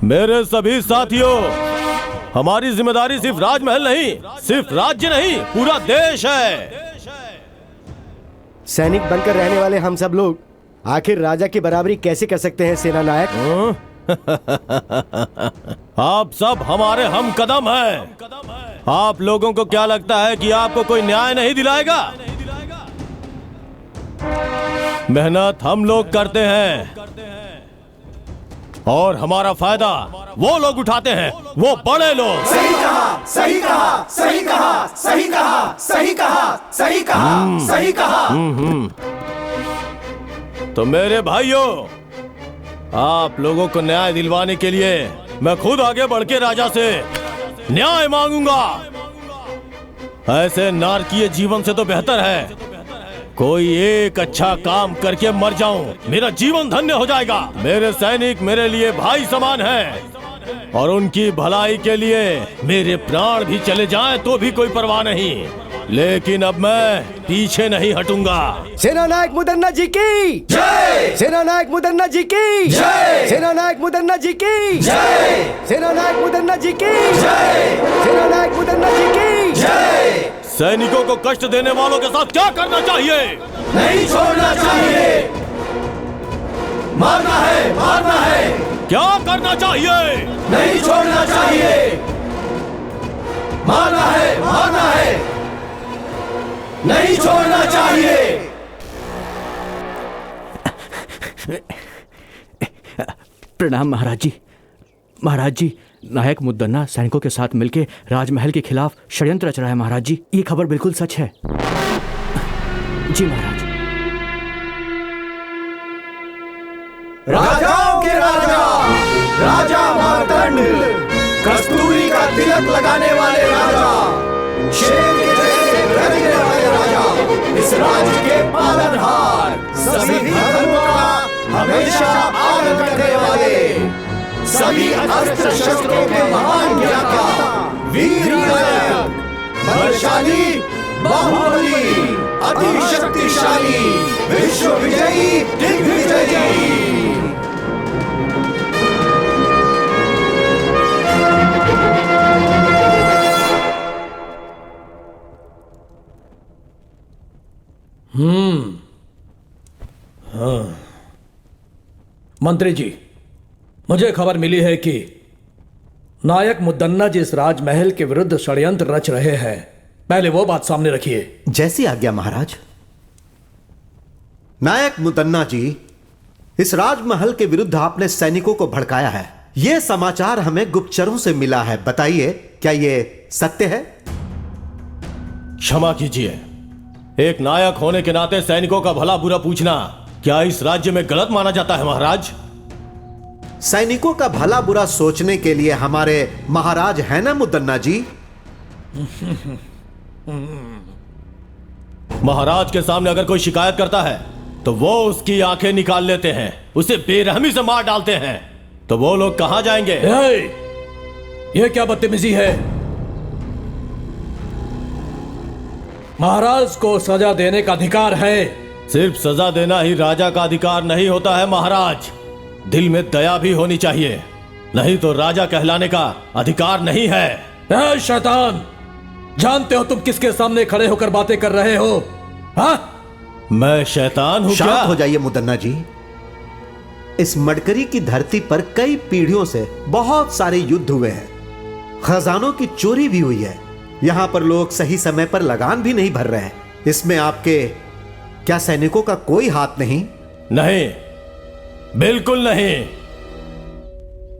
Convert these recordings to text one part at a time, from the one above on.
मेरे सभी साथियों, हमारी जिम्मेदारी सिर्फ राजमहल नहीं, सिर्फ राज्य नहीं, पूरा देश है। सैनिक बनकर रहने वाले हम सब लोग आखिर राजा की बराबरी कैसे कर सकते हैं सेना नायक? आप सब हमारे हम कदम हैं। आप लोगों को क्या लगता है कि आपको कोई न्याय नहीं दिलाएगा? मेहनत हम लोग करते हैं और हमारा फायदा वो लोग उठाते हैं, वो बड़े लोग। सही कहा, सही कहा, सही कहा, सही कहा, सही कहा, सही कहा, सही कहा। तो मेरे भाइयों, आप लोगों को न्याय दिलवाने के लिए मैं खुद आगे बढ़ के राजा से न्याय मांगूंगा। ऐसे नारकीय जीवन से तो बेहतर है कोई एक अच्छा काम करके मर जाऊं, मेरा जीवन धन्य हो जाएगा। मेरे सैनिक मेरे लिए भाई समान हैं और उनकी भलाई के लिए मेरे प्राण भी चले जाएं तो भी कोई परवाह नहीं, लेकिन अब मैं पीछे नहीं हटूंगा। सेना नायक मुदन्ना जी की जय! सेना नायक मुदन्ना जी की जय! सेना नायक मुदन्ना जी की जय! सेना नायक मुदन्ना जी की जय! सेना नायक मुदन्ना जी की जय! सैनिकों को कष्ट देने वालों के साथ क्या करना चाहिए? नहीं छोड़ना चाहिए, मारना है, मारना है। क्या करना चाहिए? नहीं छोड़ना चाहिए, मारना है, मारना है। नहीं छोड़ना चाहिए। प्रणाम महाराज जी। महाराज जी, नायक मुद्दन्ना सैनिकों के साथ मिलकर राजमहल के खिलाफ षड्यंत्र रच रहा है महाराज जी। ये खबर बिल्कुल सच है। जी महाराज। राजाओं के राजा, राजा मार्तंड, कस्तूरी का तिलक लगाने वाले राजा, शेर के जैसे गरजने वाले राजा, इस राज्य के पालनहार, सभी धर्मों का हमेशा आदर करने वाले, सभी अस्त्र शस्त्रों के महान ज्ञाता, वीर नायक, बलशाली, बाहुबली, अति शक्तिशाली, विश्व विजयी, दिग्विजयी। मंत्री जी, मुझे खबर मिली है कि नायक मुद्दन्ना जी इस राजमहल के विरुद्ध षड्यंत्र रच रहे हैं। पहले वो बात सामने रखिए। जैसी आज्ञा महाराज। नायक मुदन्ना जी, इस राजमहल के विरुद्ध आपने सैनिकों को भड़काया है। यह समाचार हमें गुप्तचरों से मिला है। बताइए, क्या यह सत्य है? क्षमा कीजिए, एक नायक होने के नाते सैनिकों का भला बुरा पूछना क्या इस राज्य में गलत माना जाता है महाराज? सैनिकों का भला बुरा सोचने के लिए हमारे महाराज है ना मुदन्ना जी। महाराज के सामने अगर कोई शिकायत करता है तो वो उसकी आंखें निकाल लेते हैं, उसे बेरहमी से मार डालते हैं। तो वो लोग कहां जाएंगे? ये क्या बदतमीजी है? महाराज को सजा देने का अधिकार है। सिर्फ सजा देना ही राजा का अधिकार नहीं होता है महाराज, दिल में दया भी होनी चाहिए, नहीं तो राजा कहलाने का अधिकार नहीं है। शैतान, जानते हो तुम किसके सामने खड़े होकर बातें कर रहे हो? हाँ? मैं शैतान हूं क्या? शांत हो जाइए मुदन्ना जी। इस मडकरी की धरती पर कई पीढ़ियों से बहुत सारे युद्ध हुए हैं, खजानों की चोरी भी हुई है। यहां पर लोग सही समय पर लगान भी नहीं भर रहे हैं। इसमें आपके क्या सैनिकों का कोई हाथ नहीं? नहीं, बिल्कुल नहीं।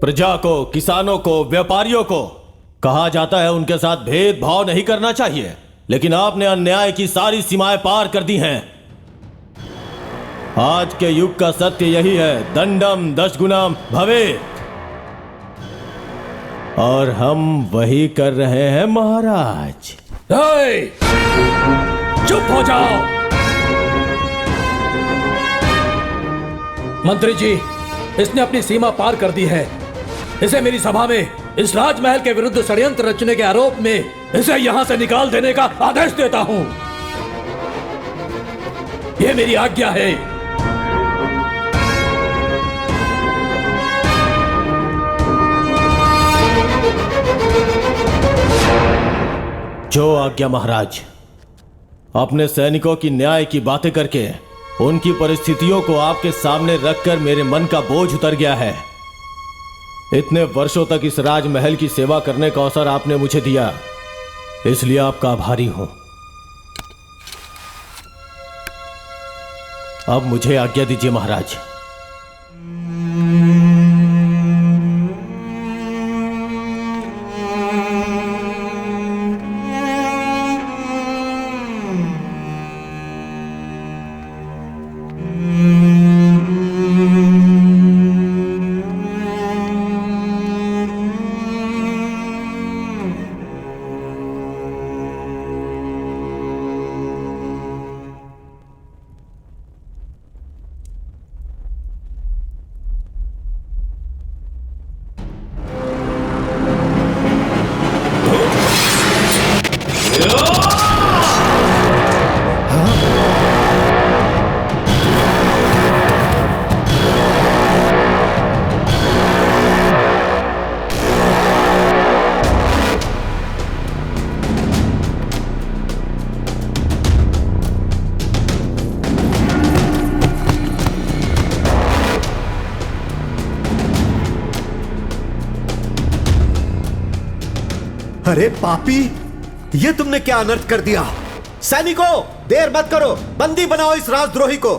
प्रजा को, किसानों को, व्यापारियों को कहा जाता है उनके साथ भेदभाव नहीं करना चाहिए, लेकिन आपने अन्याय की सारी सीमाएं पार कर दी हैं। आज के युग का सत्य यही है, दंडम दशगुणम भवेत्, और हम वही कर रहे हैं महाराज। चुप हो जाओ। मंत्री जी, इसने अपनी सीमा पार कर दी है। इसे मेरी सभा में इस राजमहल के विरुद्ध षड्यंत्र रचने के आरोप में इसे यहां से निकाल देने का आदेश देता हूं। यह मेरी आज्ञा है। जो आज्ञा महाराज। अपने सैनिकों की न्याय की बातें करके उनकी परिस्थितियों को आपके सामने रखकर मेरे मन का बोझ उतर गया है। इतने वर्षों तक इस राजमहल की सेवा करने का अवसर आपने मुझे दिया, इसलिए आपका आभारी हूं। अब मुझे आज्ञा दीजिए महाराज। अरे पापी, ये तुमने क्या अनर्थ कर दिया? सैनिकों, देर मत करो, बंदी बनाओ इस राजद्रोही को।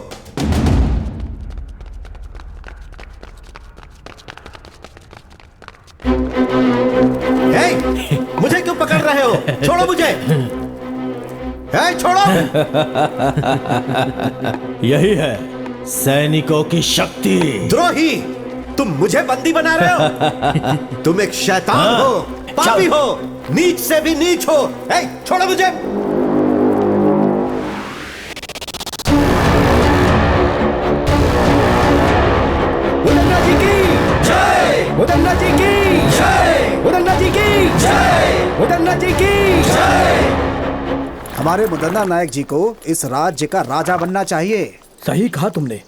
मुझे क्यों पकड़ रहे हो? छोड़ो मुझे। छोड़ो। यही है सैनिकों की शक्ति। द्रोही, तुम मुझे बंदी बना रहे हो? तुम एक शैतान हो, पापी हो, नीच से भी नीच हो। छोड़ो मुझे। मुदन्ना जी की जय, मुदन्ना जी की जय, मुदन्ना जी की जय, मुदन्ना जी की जय। हमारे मुदन्ना नायक जी को इस राज्य का राजा बनना चाहिए। सही कहा तुमने,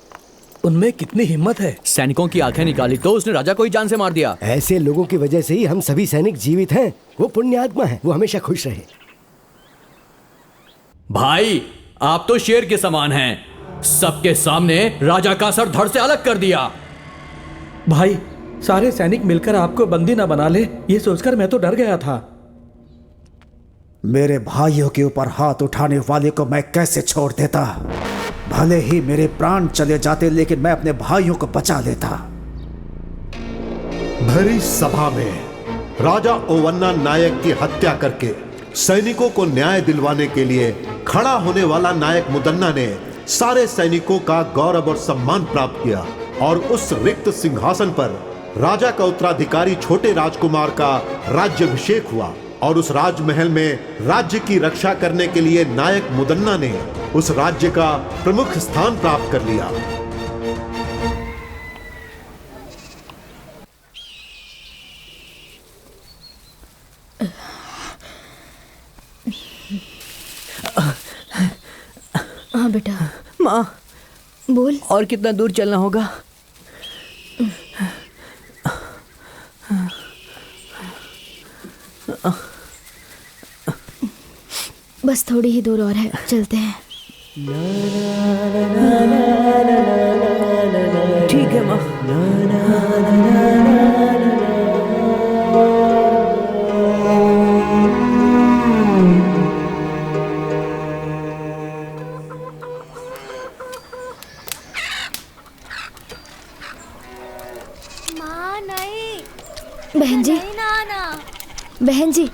उनमें कितनी हिम्मत है। सैनिकों की आंखें निकाली तो उसने राजा को ही जान से मार दिया। ऐसे लोगों की वजह से ही हम सभी सैनिक जीवित हैं। वो पुण्यात्मा है, वो हमेशा खुश रहे। भाई, आप तो शेर के समान हैं। सबके सामने राजा का सर धड़ से अलग कर दिया। भाई, सारे सैनिक मिलकर आपको बंदी ना बना ले, ये सोचकर मैं तो डर गया था। मेरे भाइयों के ऊपर हाथ उठाने वाले को मैं कैसे छोड़ देता? भले ही मेरे प्राण चले जाते, लेकिन मैं अपने भाइयों को बचा लेता। भरी सभा में राजा ओवन्ना नायक की हत्या करके सैनिकों को न्याय दिलवाने के लिए खड़ा होने वाला नायक मुदन्ना ने सारे सैनिकों का गौरव और सम्मान प्राप्त किया और उस रिक्त सिंहासन पर राजा का उत्तराधिकारी छोटे राजकुमार का राज्याभिषेक हुआ और उस राजमहल में राज्य की रक्षा करने के लिए नायक मुदन्ना ने उस राज्य का प्रमुख स्थान प्राप्त कर लिया। हाँ बेटा। माँ, बोल। और कितना दूर चलना होगा? बस थोड़ी ही दूर और है, चलते हैं। ठीक है माँ। माँ नहीं। बहन जी, बहन जी,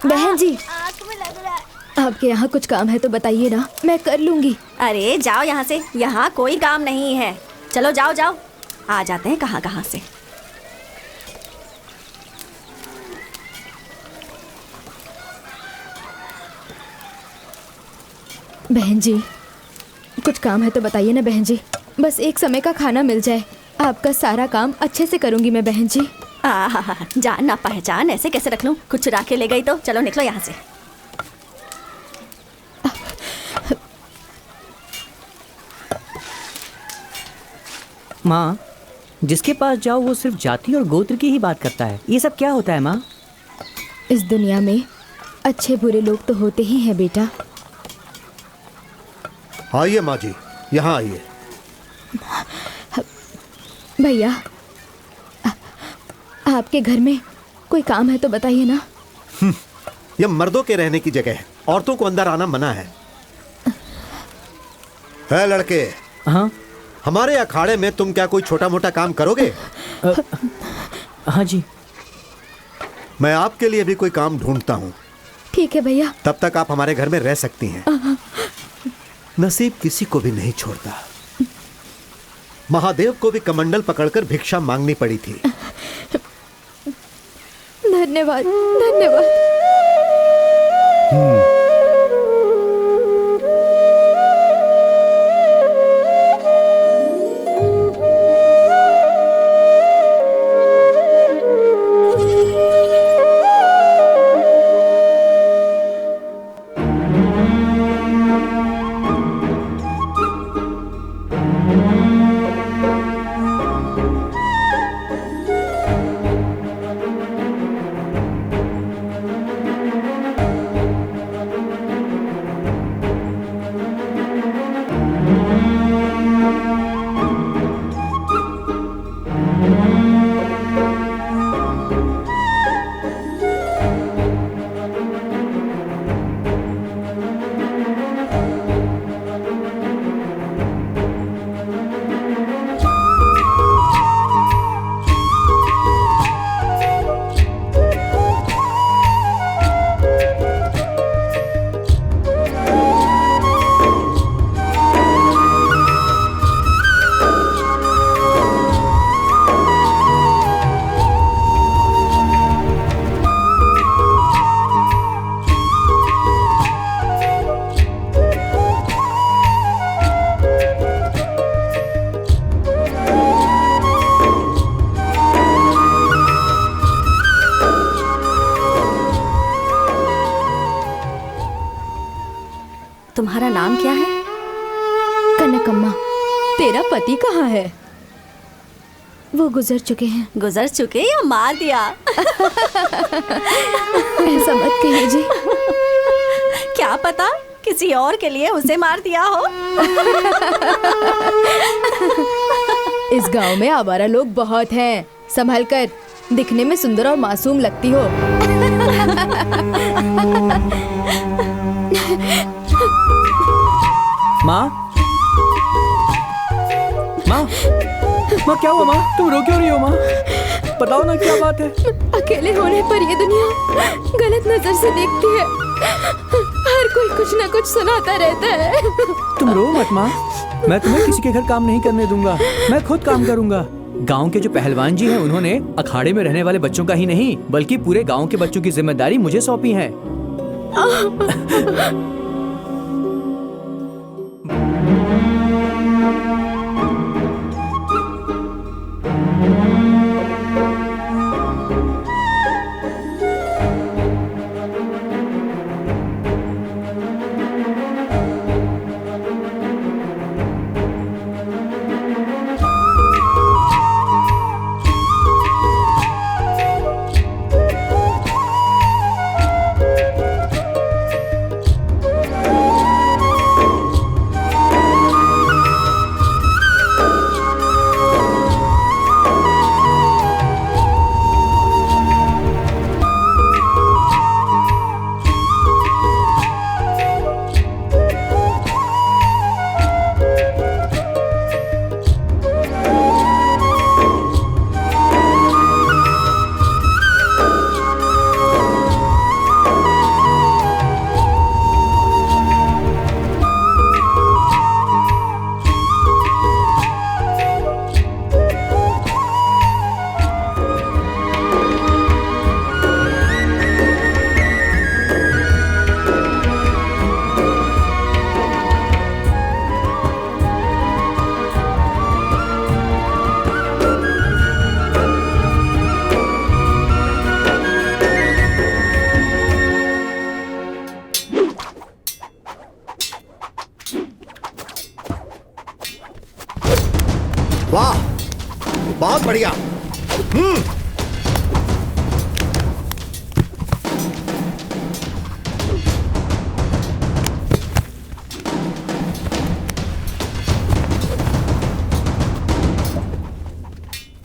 बहन जी, आँख में लग रहा है। आपके यहाँ कुछ काम है तो बताइए ना, मैं कर लूंगी। अरे जाओ यहाँ से, यहाँ कोई काम नहीं है। चलो जाओ जाओ, आ जाते हैं कहाँ कहाँ से। बहन जी, कुछ काम है तो बताइए ना बहन जी। बस एक समय का खाना मिल जाए, आपका सारा काम अच्छे से करूंगी मैं बहन जी। जान ना पहचान ऐसे कैसे रख लूं? कुछ चुरा के ले गई तो चलो निकलो यहाँ से। माँ, जिसके पास जाओ वो सिर्फ जाति और गोत्र की ही बात करता है। ये सब क्या होता है माँ? इस दुनिया में अच्छे बुरे लोग तो होते ही हैं बेटा। आइए माँ जी, यहाँ आइए। भैया, आपके घर में कोई काम है तो बताइए ना। यह मर्दों के रहने की जगह है, औरतों को अंदर आना मना है। लड़के, हाँ हमारे अखाड़े में तुम क्या कोई छोटा मोटा काम करोगे? हाँ जी। मैं आपके लिए भी कोई काम ढूंढता हूँ। ठीक है भैया। तब तक आप हमारे घर में रह सकती हैं। नसीब किसी को भी नहीं छोड़ता। महादेव को भी कमंडल पकड़कर भिक्षा मांगनी पड़ी थी। धन्यवाद धन्यवाद। तुम्हारा नाम क्या है? कनकम्मा। तेरा पति कहाँ है? वो गुजर चुके हैं। गुजर चुके या मार दिया? ऐसा मत कहिए जी। क्या पता किसी और के लिए उसे मार दिया हो। इस गांव में आवारा लोग बहुत हैं। संभल कर, दिखने में सुंदर और मासूम लगती हो। माँ, माँ, माँ क्या हुआ माँ? तुम रो क्यों रही हो माँ? बताओ ना क्या बात है? अकेले होने पर ये दुनिया गलत नजर से देखती है। हर कोई कुछ ना कुछ सुनाता रहता है। तुम रो मत माँ, मैं तुम्हें किसी के घर काम नहीं करने दूंगा। मैं खुद काम करूंगा। गांव के जो पहलवान जी हैं, उन्होंने अखाड़े में रहने वाले बच्चों का ही नहीं बल्कि पूरे गांव के बच्चों की जिम्मेदारी मुझे सौंपी है।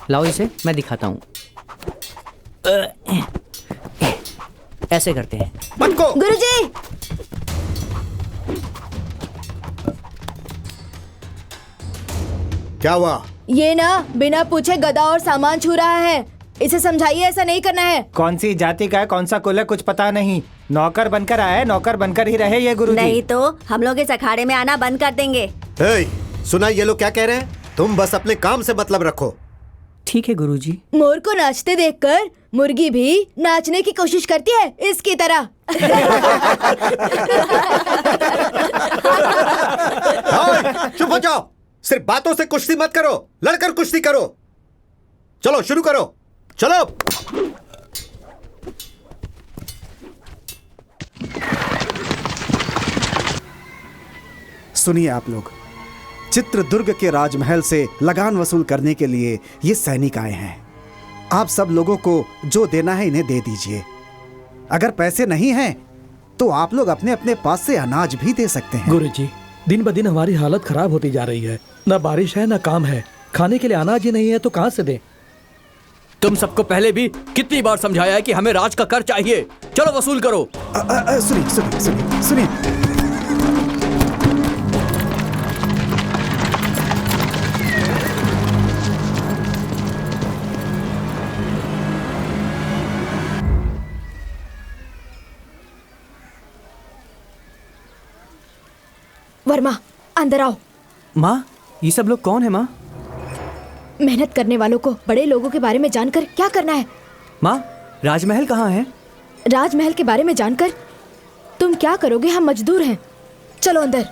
लाओ इसे, मैं दिखाता हूँ। ऐसे करते हैं। बंद को। गुरुजी, क्या हुआ? ये ना बिना पूछे गधा और सामान छू रहा है। इसे समझाइए ऐसा नहीं करना है। कौन सी जाति का है, कौन सा कुल है, कुछ पता नहीं। नौकर बनकर आया है, नौकर बनकर ही रहे ये गुरुजी। नहीं तो हम लोग इस अखाड़े में आना बंद कर देंगे। हे, सुना ये लोग क्या कह रहे हैं? तुम बस अपने काम से मतलब रखो। ठीक है गुरुजी। मोर को नाचते देखकर मुर्गी भी नाचने की कोशिश करती है, इसकी तरह। चुप हो जाओ। सिर्फ बातों से कुश्ती मत करो, लड़कर कुश्ती करो। चलो शुरू करो, चलो। सुनिए आप लोग, चित्रदुर्ग के राजमहल से लगान वसूल करने के लिए ये सैनिक आए हैं। आप सब लोगों को जो देना है इन्हें दे दीजिए। अगर पैसे नहीं हैं तो आप लोग अपने अपने पास से अनाज भी दे सकते हैं। गुरुजी, दिन ब दिन हमारी हालत खराब होती जा रही है। न बारिश है न काम है, खाने के लिए अनाज ही नहीं है तो कहाँ से दें? तुम सबको पहले भी कितनी बार समझाया है कि हमें राज का कर चाहिए। चलो वसूल करो। सुनिए सुनिए सुनिए सुनिए। वर्मा, अंदर आओ। माँ, ये सब लोग कौन है माँ? मेहनत करने वालों को बड़े लोगों के बारे में जानकर क्या करना है? माँ, राजमहल कहाँ है? राजमहल के बारे में जानकर तुम क्या करोगे? हम मजदूर हैं। चलो अंदर।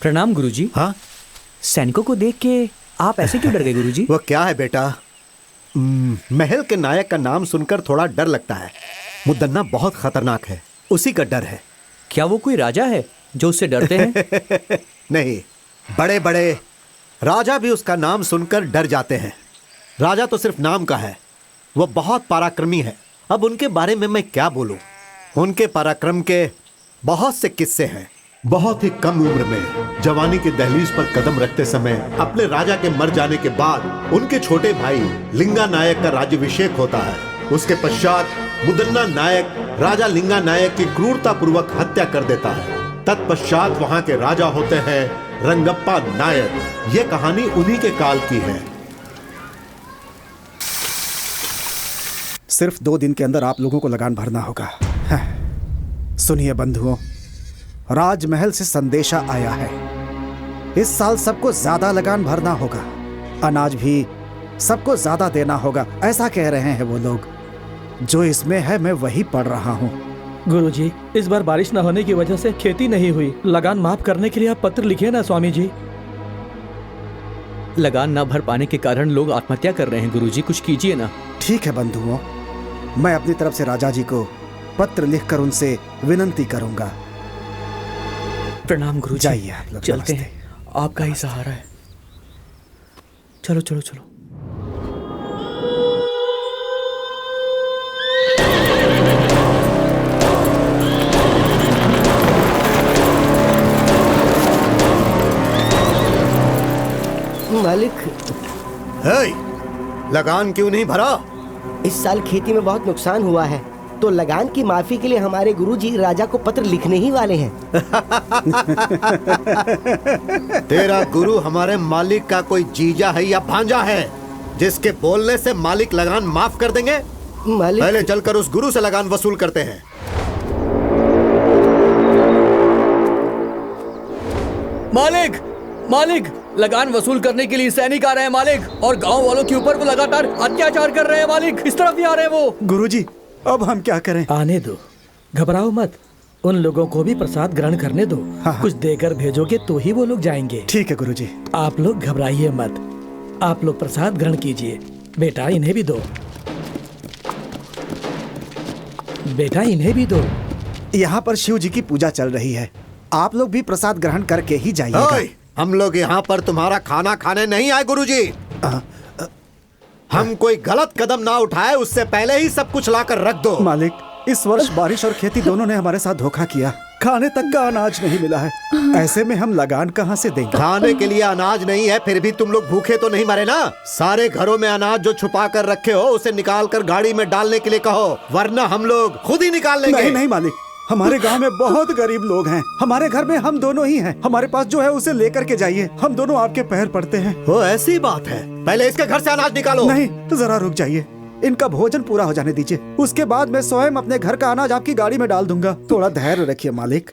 प्रणाम गुरुजी। हाँ, सैनिकों को देख के आप ऐसे क्यों डर गए गुरुजी? वो क्या है बेटा, महल के नायक का नाम सुनकर थोड़ा डर लगता है। मुद्दन्ना बहुत खतरनाक है, उसी का डर है। क्या वो कोई राजा है जो उससे डरते हैं? नहीं, बड़े बड़े राजा भी उसका नाम सुनकर डर जाते हैं। राजा तो सिर्फ नाम का है, वो बहुत पराक्रमी है। अब उनके बारे में मैं क्या बोलूं? उनके पराक्रम के बहुत से किस्से हैं। बहुत ही कम उम्र में जवानी की दहलीज पर कदम रखते समय अपने राजा के मर जाने के बाद उनके छोटे भाई लिंगा नायक का राज्याभिषेक होता है। उसके पश्चात मुदन्ना नायक राजा लिंगा नायक की क्रूरता पूर्वक हत्या कर देता है। तत्पश्चात वहां के राजा होते हैं रंगप्पा नायक। ये कहानी उन्हीं के काल की है। सिर्फ 2 दिन के अंदर आप लोगों को लगान भरना होगा। सुनिए बंधुओं, राजमहल से संदेशा आया है। इस साल सबको ज्यादा लगान भरना होगा, अनाज भी सबको ज्यादा देना होगा, ऐसा कह रहे हैं वो लोग। जो इसमें है मैं वही पढ़ रहा हूँ। गुरुजी, इस बार बारिश न होने की वजह से खेती नहीं हुई। लगान माफ करने के लिए आप पत्र लिखिए ना स्वामी जी। लगान न भर पाने के कारण लोग आत्महत्या कर रहे हैं गुरुजी, कुछ कीजिए ना। ठीक है बंधुओं, मैं अपनी तरफ से राजा जी को पत्र लिखकर उनसे विनंती करूंगा। प्रणाम गुरु। जाइए आप लोग। चलते नमस्ते। हैं, आपका ही सहारा है। चलो चलो चलो। मालिक, लगान क्यों नहीं भरा? इस साल खेती में बहुत नुकसान हुआ है, तो लगान की माफी के लिए हमारे गुरुजी राजा को पत्र लिखने ही वाले हैं। तेरा गुरु हमारे मालिक का कोई जीजा है या भांजा है जिसके बोलने से मालिक लगान माफ कर देंगे? मालिक, पहले चलकर उस गुरु से लगान वसूल करते हैं। मालिक, मालिक, लगान वसूल करने के लिए सैनिक आ रहे हैं मालिक, और गांव वालों के ऊपर वो लगातार अत्याचार कर रहे हैं मालिक। इस तरफ ही आ रहे हैं वो। गुरुजी, अब हम क्या करें? आने दो, घबराओ मत। उन लोगों को भी प्रसाद ग्रहण करने दो। हाँ। कुछ देकर भेजोगे तो ही वो लोग जाएंगे। ठीक है गुरुजी। आप लोग घबराइए मत, आप लोग प्रसाद ग्रहण कीजिए। बेटा इन्हें भी दो, बेटा इन्हें भी दो। यहाँ पर शिव जी की पूजा चल रही है, आप लोग भी प्रसाद ग्रहण करके ही जाइएगा। हम लोग यहाँ पर तुम्हारा खाना खाने नहीं आए गुरुजी। हम कोई गलत कदम ना उठाए उससे पहले ही सब कुछ लाकर रख दो। मालिक, इस वर्ष बारिश और खेती दोनों ने हमारे साथ धोखा किया। खाने तक का अनाज नहीं मिला है, ऐसे में हम लगान कहाँ से देंगे? खाने के लिए अनाज नहीं है, फिर भी तुम लोग भूखे तो नहीं मरे ना? सारे घरों में अनाज जो छुपा कर रखे हो उसे निकाल कर गाड़ी में डालने के लिए कहो, वरना हम लोग खुद ही निकाल लेंगे। नहीं नहीं मालिक, हमारे गांव में बहुत गरीब लोग हैं, हमारे घर में हम दोनों ही हैं। हमारे पास जो है उसे लेकर के जाइए, हम दोनों आपके पैर पड़ते हैं। वो ऐसी बात है, पहले इसके घर से अनाज निकालो। नहीं, जरा रुक जाइए, इनका भोजन पूरा हो जाने दीजिए, उसके बाद मैं स्वयं अपने घर का अनाज आपकी गाड़ी में डाल दूंगा। थोड़ा धैर्य रखिए मालिक।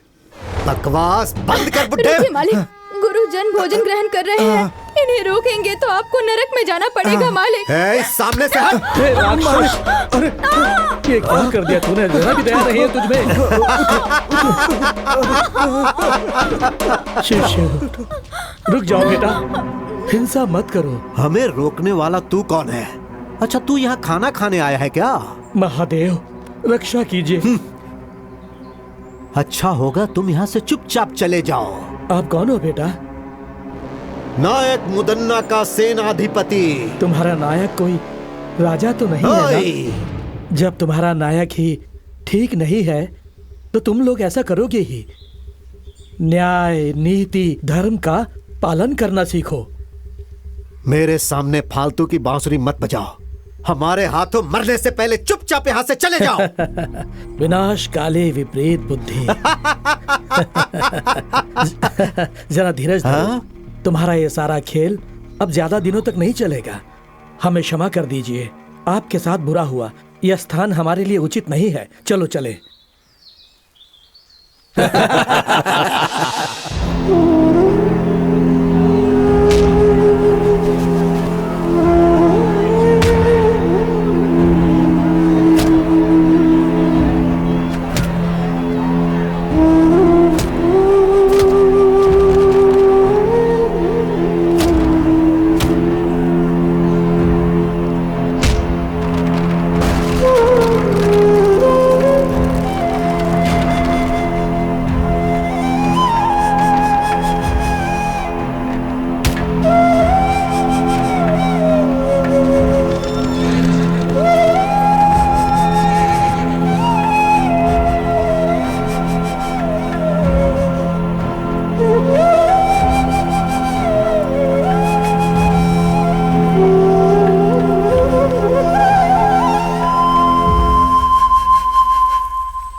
बकवास बंद कर बुड्ढे। रुकिए मालिक, गुरुजन भोजन ग्रहण कर रहे हैं, इन्हें रोकेंगे तो आपको नरक में जाना पड़ेगा मालिक। इस सामने से हट। हे राक्षस, अरे ये क्या कर दिया तूने? जरा भी दया नहीं है तुझमें। शिव शिव, रुक जाओ बेटा, हिंसा मत करो। हमें रोकने वाला तू कौन है? अच्छा, तू यहाँ खाना खाने आया है क्या? महादेव, रक्षा कीजिए। अच्छा होगा तुम यहाँ से चुपचाप चले जाओ। आप कौन हो बेटा? नायक मुदन्ना का सेनाधिपति। तुम्हारा नायक कोई राजा तो नहीं है ना? जब तुम्हारा नायक ही ठीक नहीं है तो तुम लोग ऐसा करोगे ही। न्याय, नीति, धर्म का पालन करना सीखो। मेरे सामने फालतू की बांसुरी मत बजाओ। हमारे हाथों मरने से पहले चुपचाप यहाँ से चले जाओ। विनाश काले विपरीत बुद्धि। जरा धीरज धरो। तुम्हारा ये सारा खेल अब ज्यादा दिनों तक नहीं चलेगा। हमें क्षमा कर दीजिए, आपके साथ बुरा हुआ। यह स्थान हमारे लिए उचित नहीं है। चलो चले।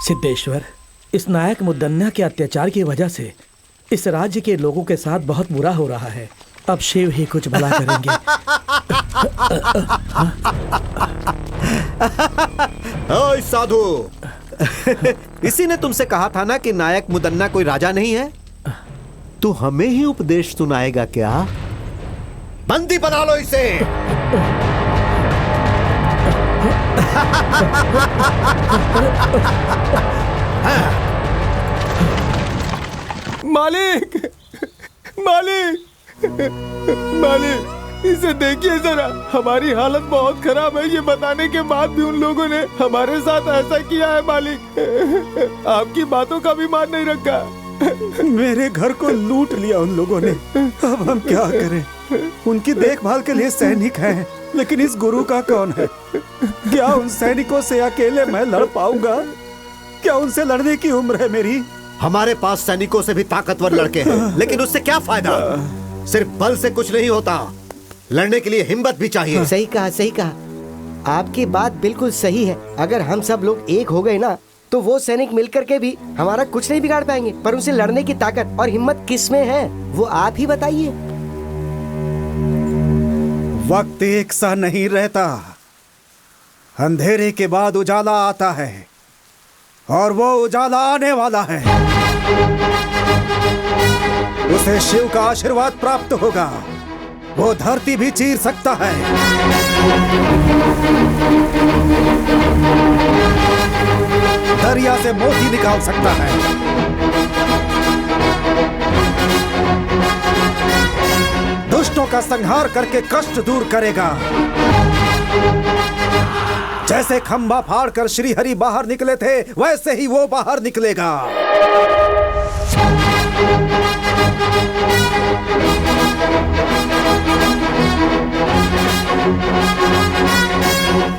सिद्धेश्वर, इस नायक मुदन्ना के अत्याचार की वजह से इस राज्य के लोगों के साथ बहुत बुरा हो रहा है। अब शिव ही कुछ भला करेंगे। ओए साधु, इसी ने तुमसे कहा था ना कि नायक मुदन्ना कोई राजा नहीं है? तू हमें ही उपदेश सुनाएगा क्या? बंदी बना लो इसे। मालिक, मालिक, मालिक, इसे देखिए जरा, हमारी हालत बहुत खराब है। ये बताने के बाद भी उन लोगों ने हमारे साथ ऐसा किया है मालिक। आपकी बातों का भी मान नहीं रखा। मेरे घर को लूट लिया उन लोगों ने। अब हम क्या करें? उनकी देखभाल के लिए सैनिक हैं, लेकिन इस गुरु का कौन है? क्या उन सैनिकों से अकेले मैं लड़ पाऊंगा? क्या उनसे लड़ने की उम्र है मेरी? हमारे पास सैनिकों से भी ताकतवर लड़के हैं, लेकिन उससे क्या फायदा? सिर्फ बल से कुछ नहीं होता, लड़ने के लिए हिम्मत भी चाहिए। सही कहा, सही कहा। आपकी बात बिल्कुल सही है। अगर हम सब लोग एक हो गए ना, तो वो सैनिक मिलकर के भी हमारा कुछ नहीं बिगाड़ पाएंगे। पर उनसे लड़ने की ताकत और हिम्मत किस में है, वो आप ही बताइए। वक्त एक सा नहीं रहता। अंधेरे के बाद उजाला आता है, और वो उजाला आने वाला है। उसे शिव का आशीर्वाद प्राप्त होगा। वो धरती भी चीर सकता है। दरिया से मोती निकाल सकता है। दुष्टों का संहार करके कष्ट दूर करेगा। जैसे खंभा फाड़कर श्री हरि बाहर निकले थे, वैसे ही वो बाहर निकलेगा।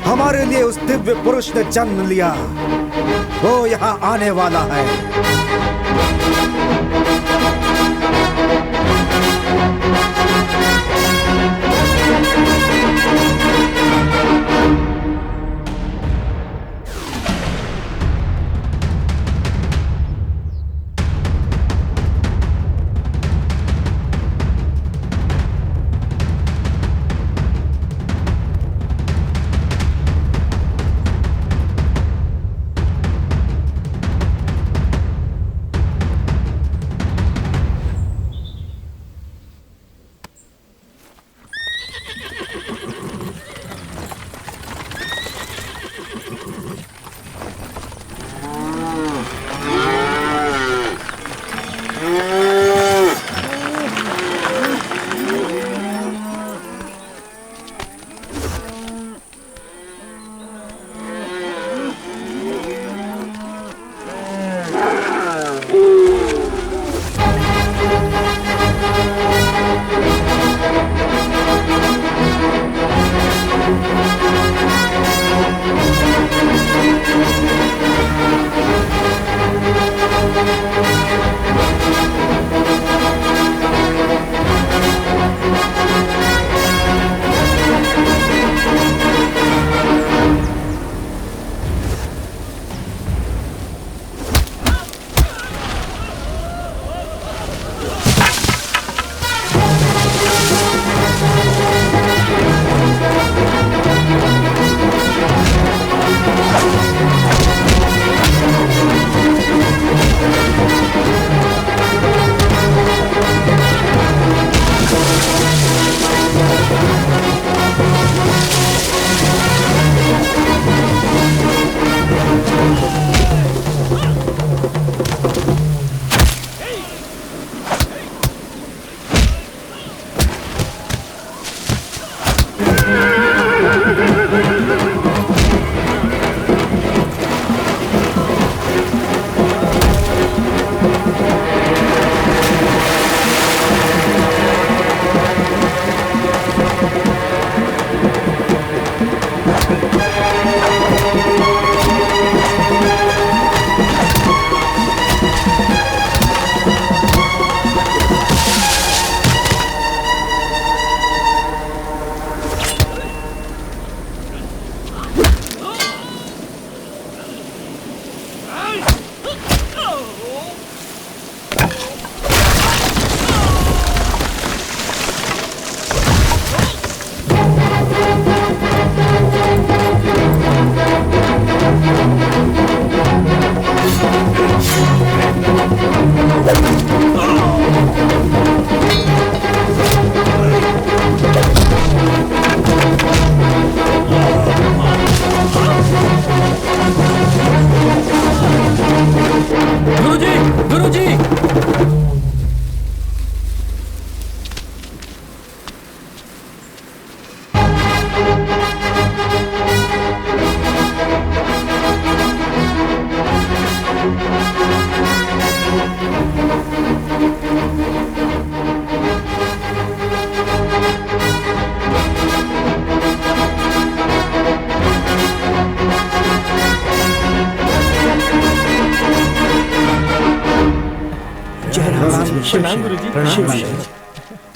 हमारे लिए उस दिव्य पुरुष ने जन्म लिया। वो यहाँ आने वाला है। प्रणाम गुरुजी।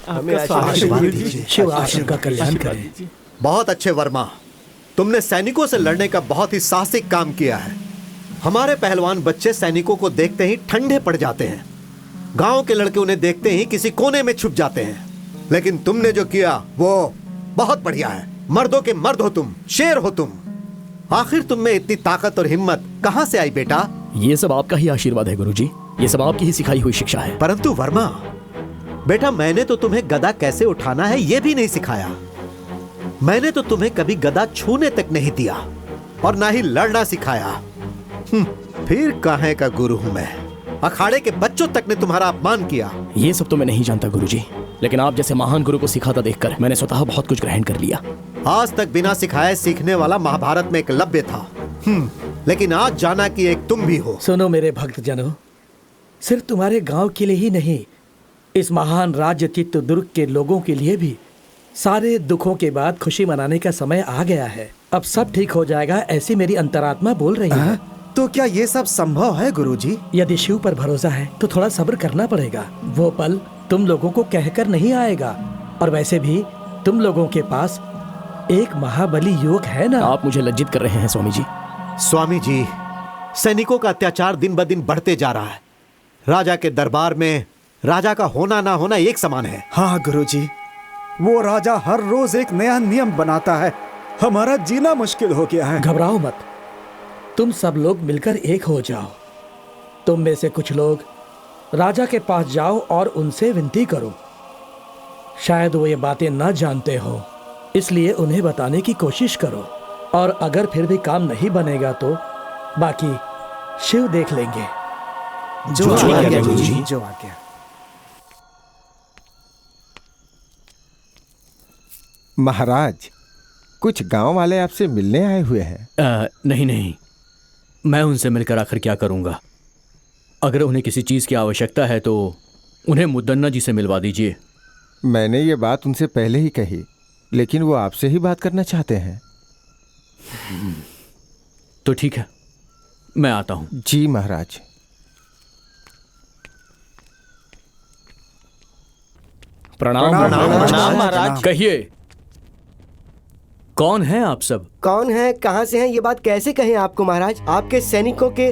हमें आशीर्वाद दीजिए। शिव आपका कल्याण करे। बहुत अच्छे वर्मा, तुमने सैनिकों से लड़ने का बहुत ही साहसिक काम किया है। हमारे पहलवान बच्चे सैनिकों को देखते ही ठंडे पड़ जाते हैं। गांव के लड़के उन्हें देखते ही किसी कोने में छुप जाते हैं। लेकिन तुमने जो किया वो बहुत बढ़िया है। मर्दों के मर्द हो तुम, शेर हो तुम। आखिर तुम में इतनी ताकत और हिम्मत कहां से आई बेटा? ये सब आपका ही आशीर्वाद है गुरुजी। ये सब आपकी ही सिखाई हुई शिक्षा है। परंतु वर्मा बेटा, मैंने तो तुम्हें गदा कैसे उठाना है ये भी नहीं सिखाया। मैंने तो तुम्हें कभी गदा छूने तक नहीं दिया और ना ही लड़ना सिखाया। फिर काहे का गुरु हूं मैं? अखाड़े के बच्चों तक ने तुम्हारा अपमान किया। ये सब तो मैं नहीं जानता गुरुजी, लेकिन आप जैसे महान गुरु को सिखाता देखकर मैंने स्वतः बहुत कुछ ग्रहण कर लिया। आज तक बिना सिखाए सीखने वाला महाभारत में एकलव्य था, लेकिन आज जाना कि एक तुम भी हो। सुनो मेरे भक्त जनों, सिर्फ तुम्हारे गांव के लिए ही नहीं, इस महान राज्य चित्रदुर्ग के लोगों के लिए भी सारे दुखों के बाद खुशी मनाने का समय आ गया है। अब सब ठीक हो जाएगा, ऐसी मेरी अंतरात्मा बोल रही है। तो क्या ये सब संभव है गुरुजी? यदि शिव पर भरोसा है तो थोड़ा सब्र करना पड़ेगा। वो पल तुम लोगों को कहकर नहीं आएगा। और वैसे भी तुम लोगों के पास एक महाबली युवक है ना। आप मुझे लज्जित कर रहे हैं स्वामी जी। स्वामी जी, सैनिकों का अत्याचार दिन ब दिन बढ़ते जा रहा है। राजा के दरबार में राजा का होना ना होना एक समान है। हाँ गुरुजी, वो राजा हर रोज एक नया नियम बनाता है। हमारा जीना मुश्किल हो गया है। घबराओ मत, तुम सब लोग मिलकर एक हो जाओ। तुम में से कुछ लोग राजा के पास जाओ और उनसे विनती करो। शायद वो ये बातें न जानते हो, इसलिए उन्हें बताने की कोशिश करो। और अगर फिर भी काम नहीं बनेगा तो बाकी शिव देख लेंगे। जो आ गया गुरुजी, जो आ गया। महाराज, कुछ गांव वाले आपसे मिलने आए हुए हैं। नहीं नहीं, मैं उनसे मिलकर आखिर क्या करूंगा। अगर उन्हें किसी चीज की आवश्यकता है तो उन्हें मुद्दन्ना जी से मिलवा दीजिए। मैंने ये बात उनसे पहले ही कही, लेकिन वो आपसे ही बात करना चाहते हैं। तो ठीक है, मैं आता हूं। जी महाराज। प्रणाम महाराज। कहिए, कौन है आप सब? कौन है, कहां से हैं, ये बात कैसे कहें आपको महाराज। आपके सैनिकों के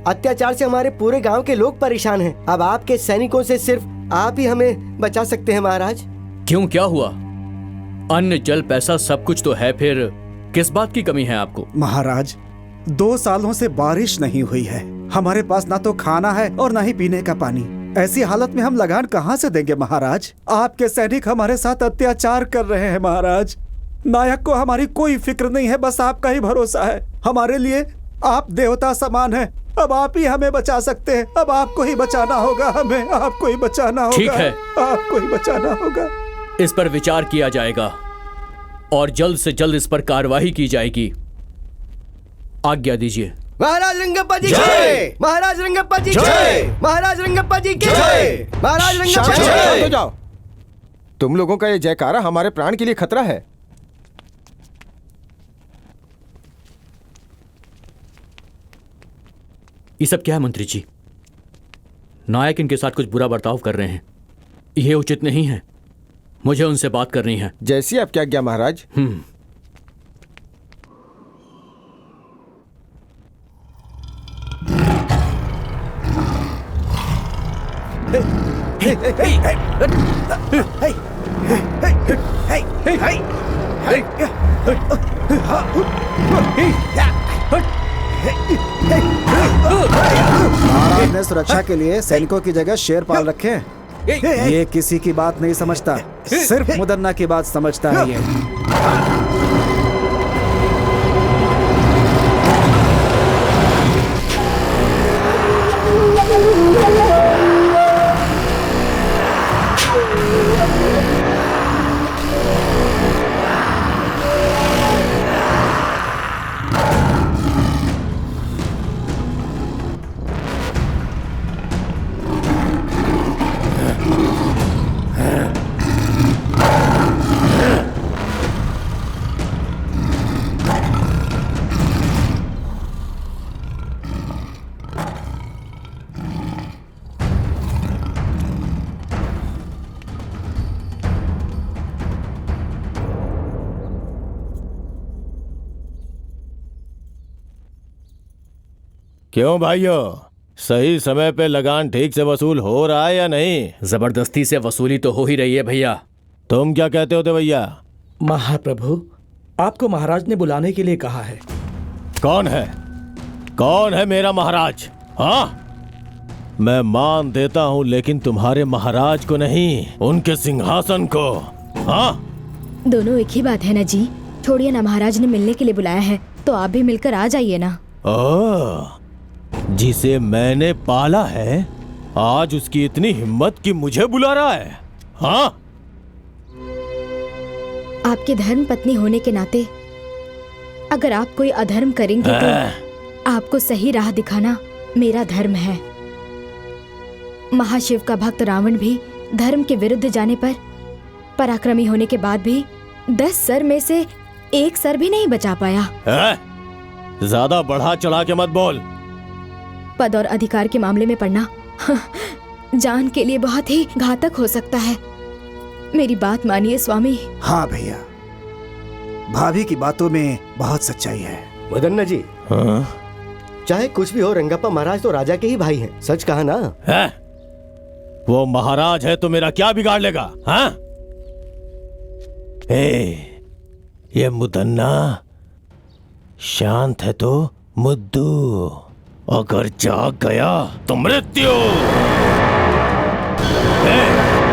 अत्याचार से हमारे पूरे गांव के लोग परेशान हैं। अब आपके सैनिकों से सिर्फ आप ही हमें बचा सकते हैं महाराज। क्यों, क्या हुआ? अन्न जल पैसा सब कुछ तो है, फिर किस बात की कमी है आपको? महाराज, 2 सालों से बारिश नहीं हुई है। हमारे पास ना तो खाना है और ना ही पीने का पानी। ऐसी हालत में हम लगान कहां से देंगे महाराज? आपके सैनिक हमारे साथ अत्याचार कर रहे हैं महाराज। नायक को हमारी कोई फिक्र नहीं है, बस आपका ही भरोसा है। हमारे लिए आप देवता समान हैं। अब आप ही हमें बचा सकते हैं। अब आपको ही बचाना होगा, हमें आपको ही बचाना होगा। ठीक है, आपको ही बचाना होगा। इस पर विचार किया जाएगा और जल्द से जल्द इस पर कार्यवाही की जाएगी। आज्ञा दीजिए। महाराज रंगप्पा जी जय। महाराज रंगप्पा जी जय। महाराज रंगप्पा जी की जय। महाराज रंगप्पा जी जय। तो जाओ, तुम लोगों का ये जयकारा हमारे प्राण के लिए खतरा है। ये सब क्या है मंत्री जी? नायक इनके साथ कुछ बुरा बर्ताव कर रहे हैं, यह उचित नहीं है। मुझे उनसे बात करनी है। जैसी आपकी आज्ञा महाराज। महाराज ने सुरक्षा के लिए सैनिकों की जगह शेर पाल रखे हैं। ये किसी की बात नहीं समझता, सिर्फ मुदन्ना की बात समझता है ये। क्यों भाइयों, सही समय पे लगान ठीक से वसूल हो रहा है या नहीं? जबरदस्ती से वसूली तो हो ही रही है भैया। तुम क्या कहते होते भैया? महाप्रभु, आपको महाराज ने बुलाने के लिए कहा है। कौन है? कौन है मेरा महाराज? हाँ, मैं मान देता हूँ, लेकिन तुम्हारे महाराज को नहीं, उनके सिंहासन को। हाँ, दोनों एक ही बात है ना जी। छोड़िए ना, महाराज ने मिलने के लिए बुलाया है तो आप भी मिलकर आ जाइए ना। ओह, जिसे मैंने पाला है आज उसकी इतनी हिम्मत कि मुझे बुला रहा है? हाँ, आपके धर्म पत्नी होने के नाते अगर आप कोई अधर्म करेंगे तो आपको सही राह दिखाना मेरा धर्म है। महाशिव का भक्त रावण भी धर्म के विरुद्ध जाने पर पराक्रमी होने के बाद भी 10 सर में से 1 सर भी नहीं बचा पाया। ज्यादा बढ़ा चढ़ा के मत बोल। पद और अधिकार के मामले में पड़ना जान के लिए बहुत ही घातक हो सकता है। मेरी बात मानिए स्वामी। हाँ भैया, भाभी की बातों में बहुत सच्चाई है। मुदन्ना जी, हाँ? चाहे कुछ भी हो, रंगप्पा महाराज तो राजा के ही भाई हैं। सच कहा ना? है? वो महाराज है तो मेरा क्या बिगाड़ लेगा? हाँ? ये मुदन्ना शांत है तो मुद्दू, अगर जाग गया तो मृत्यु।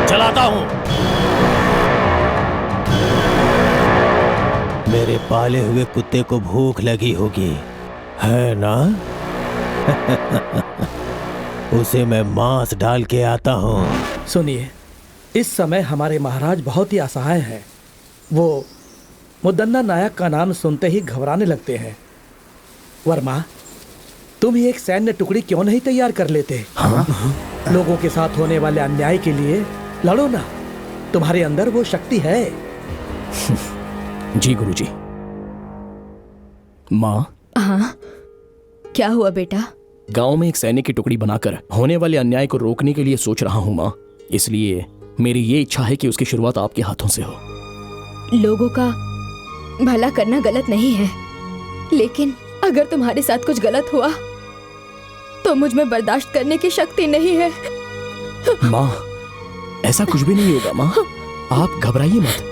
चलाता हूं। मेरे पाले हुए कुत्ते को भूख लगी होगी, है ना? उसे मैं मांस डाल के आता हूँ। सुनिए, इस समय हमारे महाराज बहुत ही असहाय हैं। वो मुदन्ना नायक का नाम सुनते ही घबराने लगते हैं। वर्मा, तुम ही एक सैन्य टुकड़ी क्यों नहीं तैयार कर लेते? हाँ? लोगों के साथ होने वाले अन्याय के लिए लड़ो ना, तुम्हारे अंदर वो शक्ति है। जी गुरुजी। माँ, हाँ, क्या हुआ बेटा? गांव में एक सैनिक की टुकड़ी बनाकर होने वाले अन्याय को रोकने के लिए सोच रहा हूँ माँ। इसलिए मेरी ये इच्छा है कि उसकी शुरुआत आपके हाथों से हो। लोगों का भला करना गलत नहीं है, लेकिन अगर तुम्हारे साथ कुछ गलत हुआ तो मुझ में बर्दाश्त करने की शक्ति नहीं है। माँ, ऐसा कुछ भी नहीं होगा माँ, आप घबराइए मत।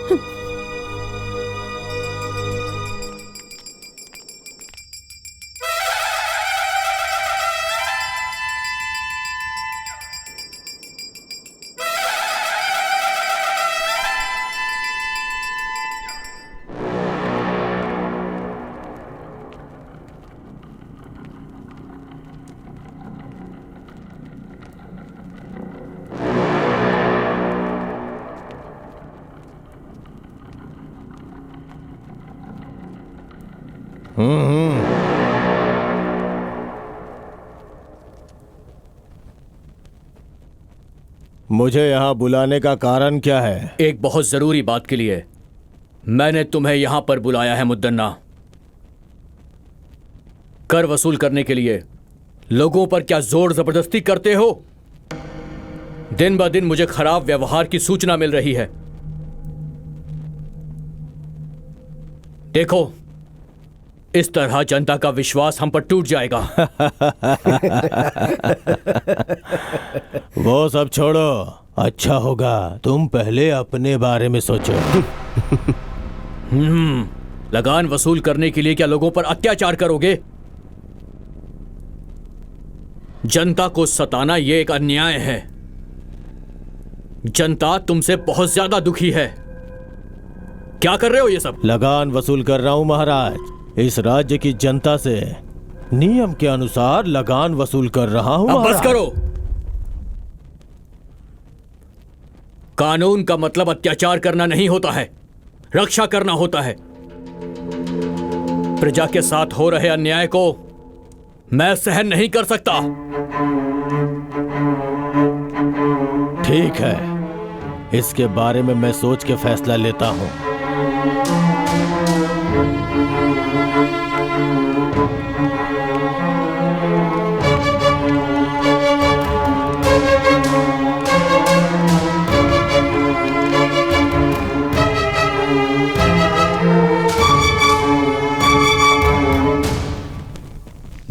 मुझे यहाँ बुलाने का कारण क्या है? एक बहुत जरूरी बात के लिए मैंने तुम्हें यहां पर बुलाया है मुद्दन्ना। कर वसूल करने के लिए लोगों पर क्या जोर जबरदस्ती करते हो? दिन ब दिन मुझे खराब व्यवहार की सूचना मिल रही है। देखो, इस तरह जनता का विश्वास हम पर टूट जाएगा। वो सब छोड़ो, अच्छा होगा तुम पहले अपने बारे में सोचो। लगान वसूल करने के लिए क्या लोगों पर अत्याचार करोगे? जनता को सताना यह एक अन्याय है। जनता तुमसे बहुत ज्यादा दुखी है। क्या कर रहे हो ये सब? लगान वसूल कर रहा हूं महाराज। इस राज्य की जनता से नियम के अनुसार लगान वसूल कर रहा हूं। अब बस करो। कानून का मतलब अत्याचार करना नहीं होता है, रक्षा करना होता है। प्रजा के साथ हो रहे अन्याय को मैं सहन नहीं कर सकता। ठीक है, इसके बारे में मैं सोच के फैसला लेता हूं।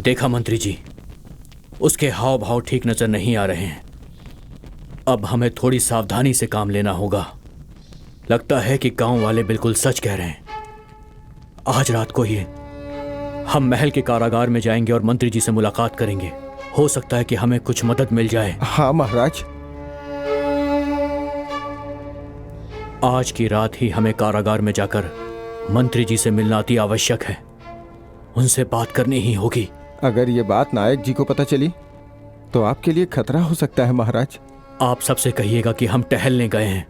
देखा मंत्री जी, उसके हाव भाव ठीक नजर नहीं आ रहे हैं। अब हमें थोड़ी सावधानी से काम लेना होगा। लगता है कि गांव वाले बिल्कुल सच कह रहे हैं। आज रात को ही हम महल के कारागार में जाएंगे और मंत्री जी से मुलाकात करेंगे। हो सकता है कि हमें कुछ मदद मिल जाए। हाँ महाराज। आज की रात ही हमें कारागार में जाकर मंत्री जी से मिलना अति आवश्यक है। उनसे बात करनी ही होगी। अगर ये बात नायक जी को पता चली तो आपके लिए खतरा हो सकता है महाराज। आप सबसे कहिएगा कि हम टहलने गए हैं।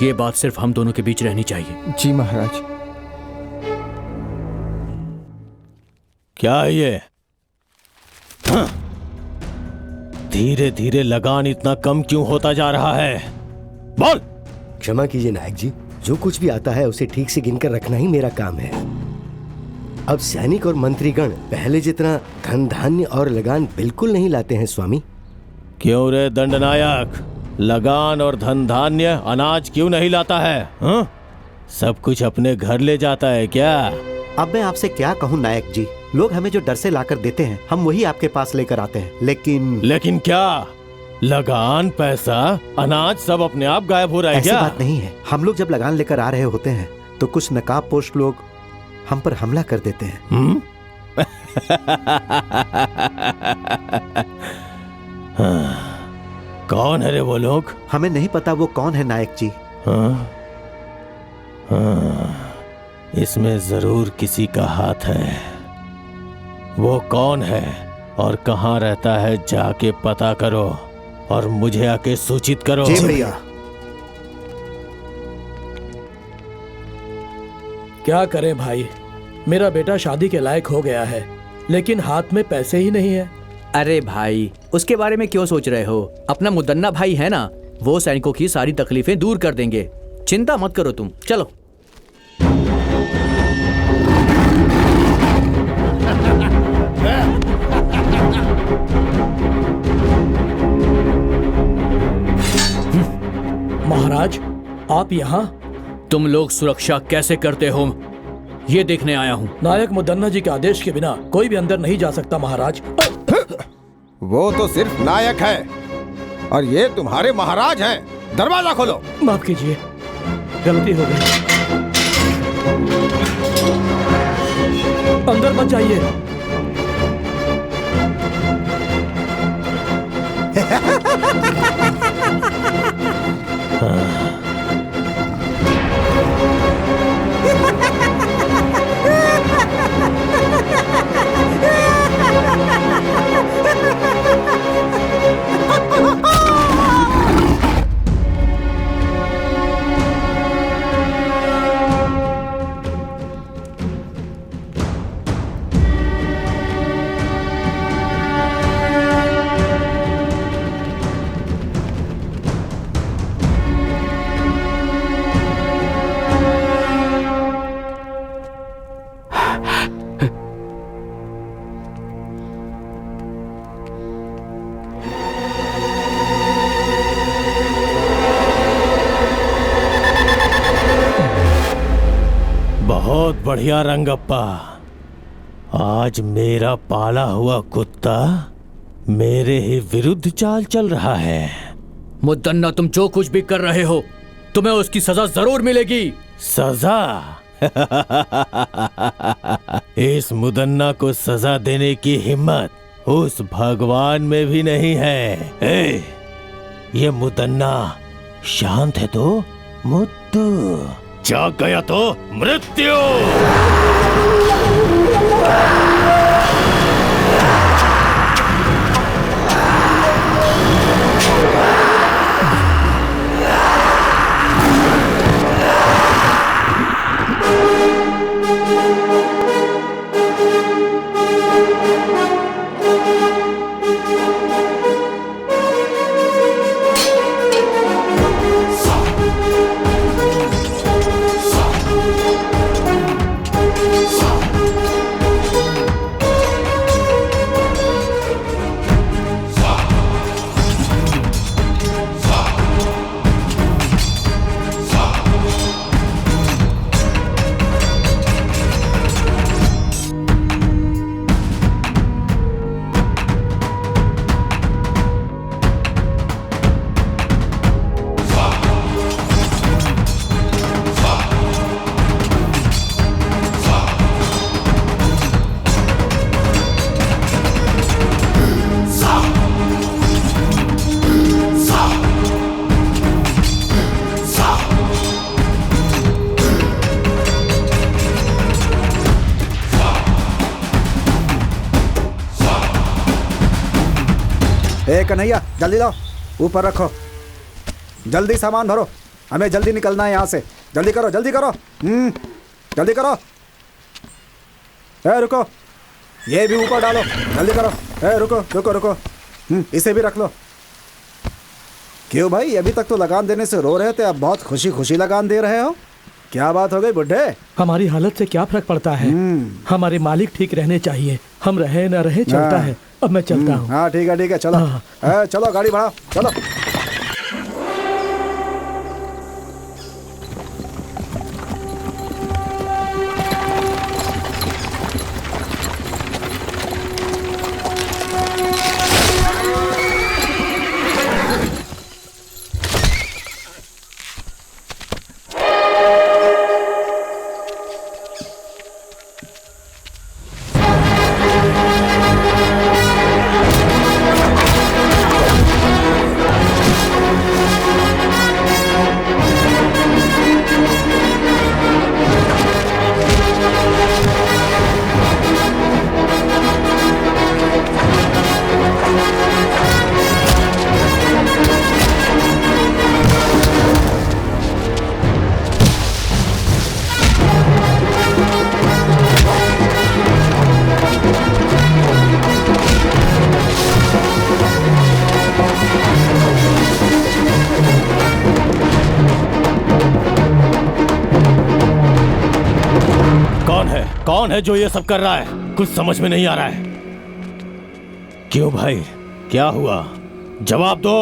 ये बात सिर्फ हम दोनों के बीच रहनी चाहिए। जी महाराज। क्या है ये? धीरे धीरे लगान इतना कम क्यों होता जा रहा है? बोल। क्षमा कीजिए नायक जी, जो कुछ भी आता है उसे ठीक से गिनकर रखना ही मेरा काम है। अब सैनिक और मंत्रीगण पहले जितना धन धान्य और लगान बिल्कुल नहीं लाते हैं स्वामी। क्यों रे दंडनायक, लगान और धन धान्य अनाज क्यों नहीं लाता है? हा? सब कुछ अपने घर ले जाता है क्या? अब मैं आपसे क्या कहूँ नायक जी, लोग हमें जो डर से लाकर देते हैं हम वही आपके पास लेकर आते हैं। लेकिन क्या लगान, पैसा, अनाज सब अपने आप गायब हो रहा है क्या? ऐसी बात नहीं है। हम लोग जब लगान लेकर आ रहे होते हैं तो कुछ नकाबपोश लोग हम पर हमला कर देते हैं। कौन है रे वो लोग? हमें नहीं पता वो कौन है नायक जी। इसमें जरूर किसी का हाथ है। वो कौन है और कहाँ रहता है जाके पता करो और मुझे आके सूचित करो। जी भैया। क्या करें भाई, मेरा बेटा शादी के लायक हो गया है लेकिन हाथ में पैसे ही नहीं है। अरे भाई, उसके बारे में क्यों सोच रहे हो? अपना मुदन्ना भाई है ना, वो सैनिकों की सारी तकलीफें दूर कर देंगे। चिंता मत करो तुम, चलो। महाराज, आप यहाँ? तुम लोग सुरक्षा कैसे करते हो ये देखने आया हूँ। नायक मुदन्ना जी के आदेश के बिना कोई भी अंदर नहीं जा सकता महाराज। वो तो सिर्फ नायक है और ये तुम्हारे महाराज हैं। दरवाजा खोलो। माफ कीजिए, गलती हो गई। अंदर मत जाइए। बहुत बढ़िया रंगप्पा, आज मेरा पाला हुआ कुत्ता मेरे ही विरुद्ध चाल चल रहा है। मुदन्ना, तुम जो कुछ भी कर रहे हो तुम्हें उसकी सजा जरूर मिलेगी। सजा? इस मुदन्ना को सजा देने की हिम्मत उस भगवान में भी नहीं है। ये मुदन्ना शांत है तो मुद्दू, जाग गया तो मृत्यु। ए कन्हैया, जल्दी लाओ, ऊपर रखो। जल्दी सामान भरो, हमें जल्दी निकलना है यहाँ से। जल्दी करो, जल्दी करो। जल्दी करो। ए रुको, ये भी ऊपर डालो, जल्दी करो। ए रुको रुको रुको, इसे भी रख लो। क्यों भाई, अभी तक तो लगान देने से रो रहे थे, अब बहुत खुशी खुशी लगान दे रहे हो? क्या बात हो गई बुड्ढे? हमारी हालत से क्या फर्क पड़ता है? हमारे मालिक ठीक रहने चाहिए, हम रहे न रहे चलता है। अब मैं चलता हूँ। हाँ ठीक है, चलो। चलो गाड़ी बढ़ाओ, चलो। कौन है जो ये सब कर रहा है? कुछ समझ में नहीं आ रहा है। क्यों भाई, क्या हुआ? जवाब दो।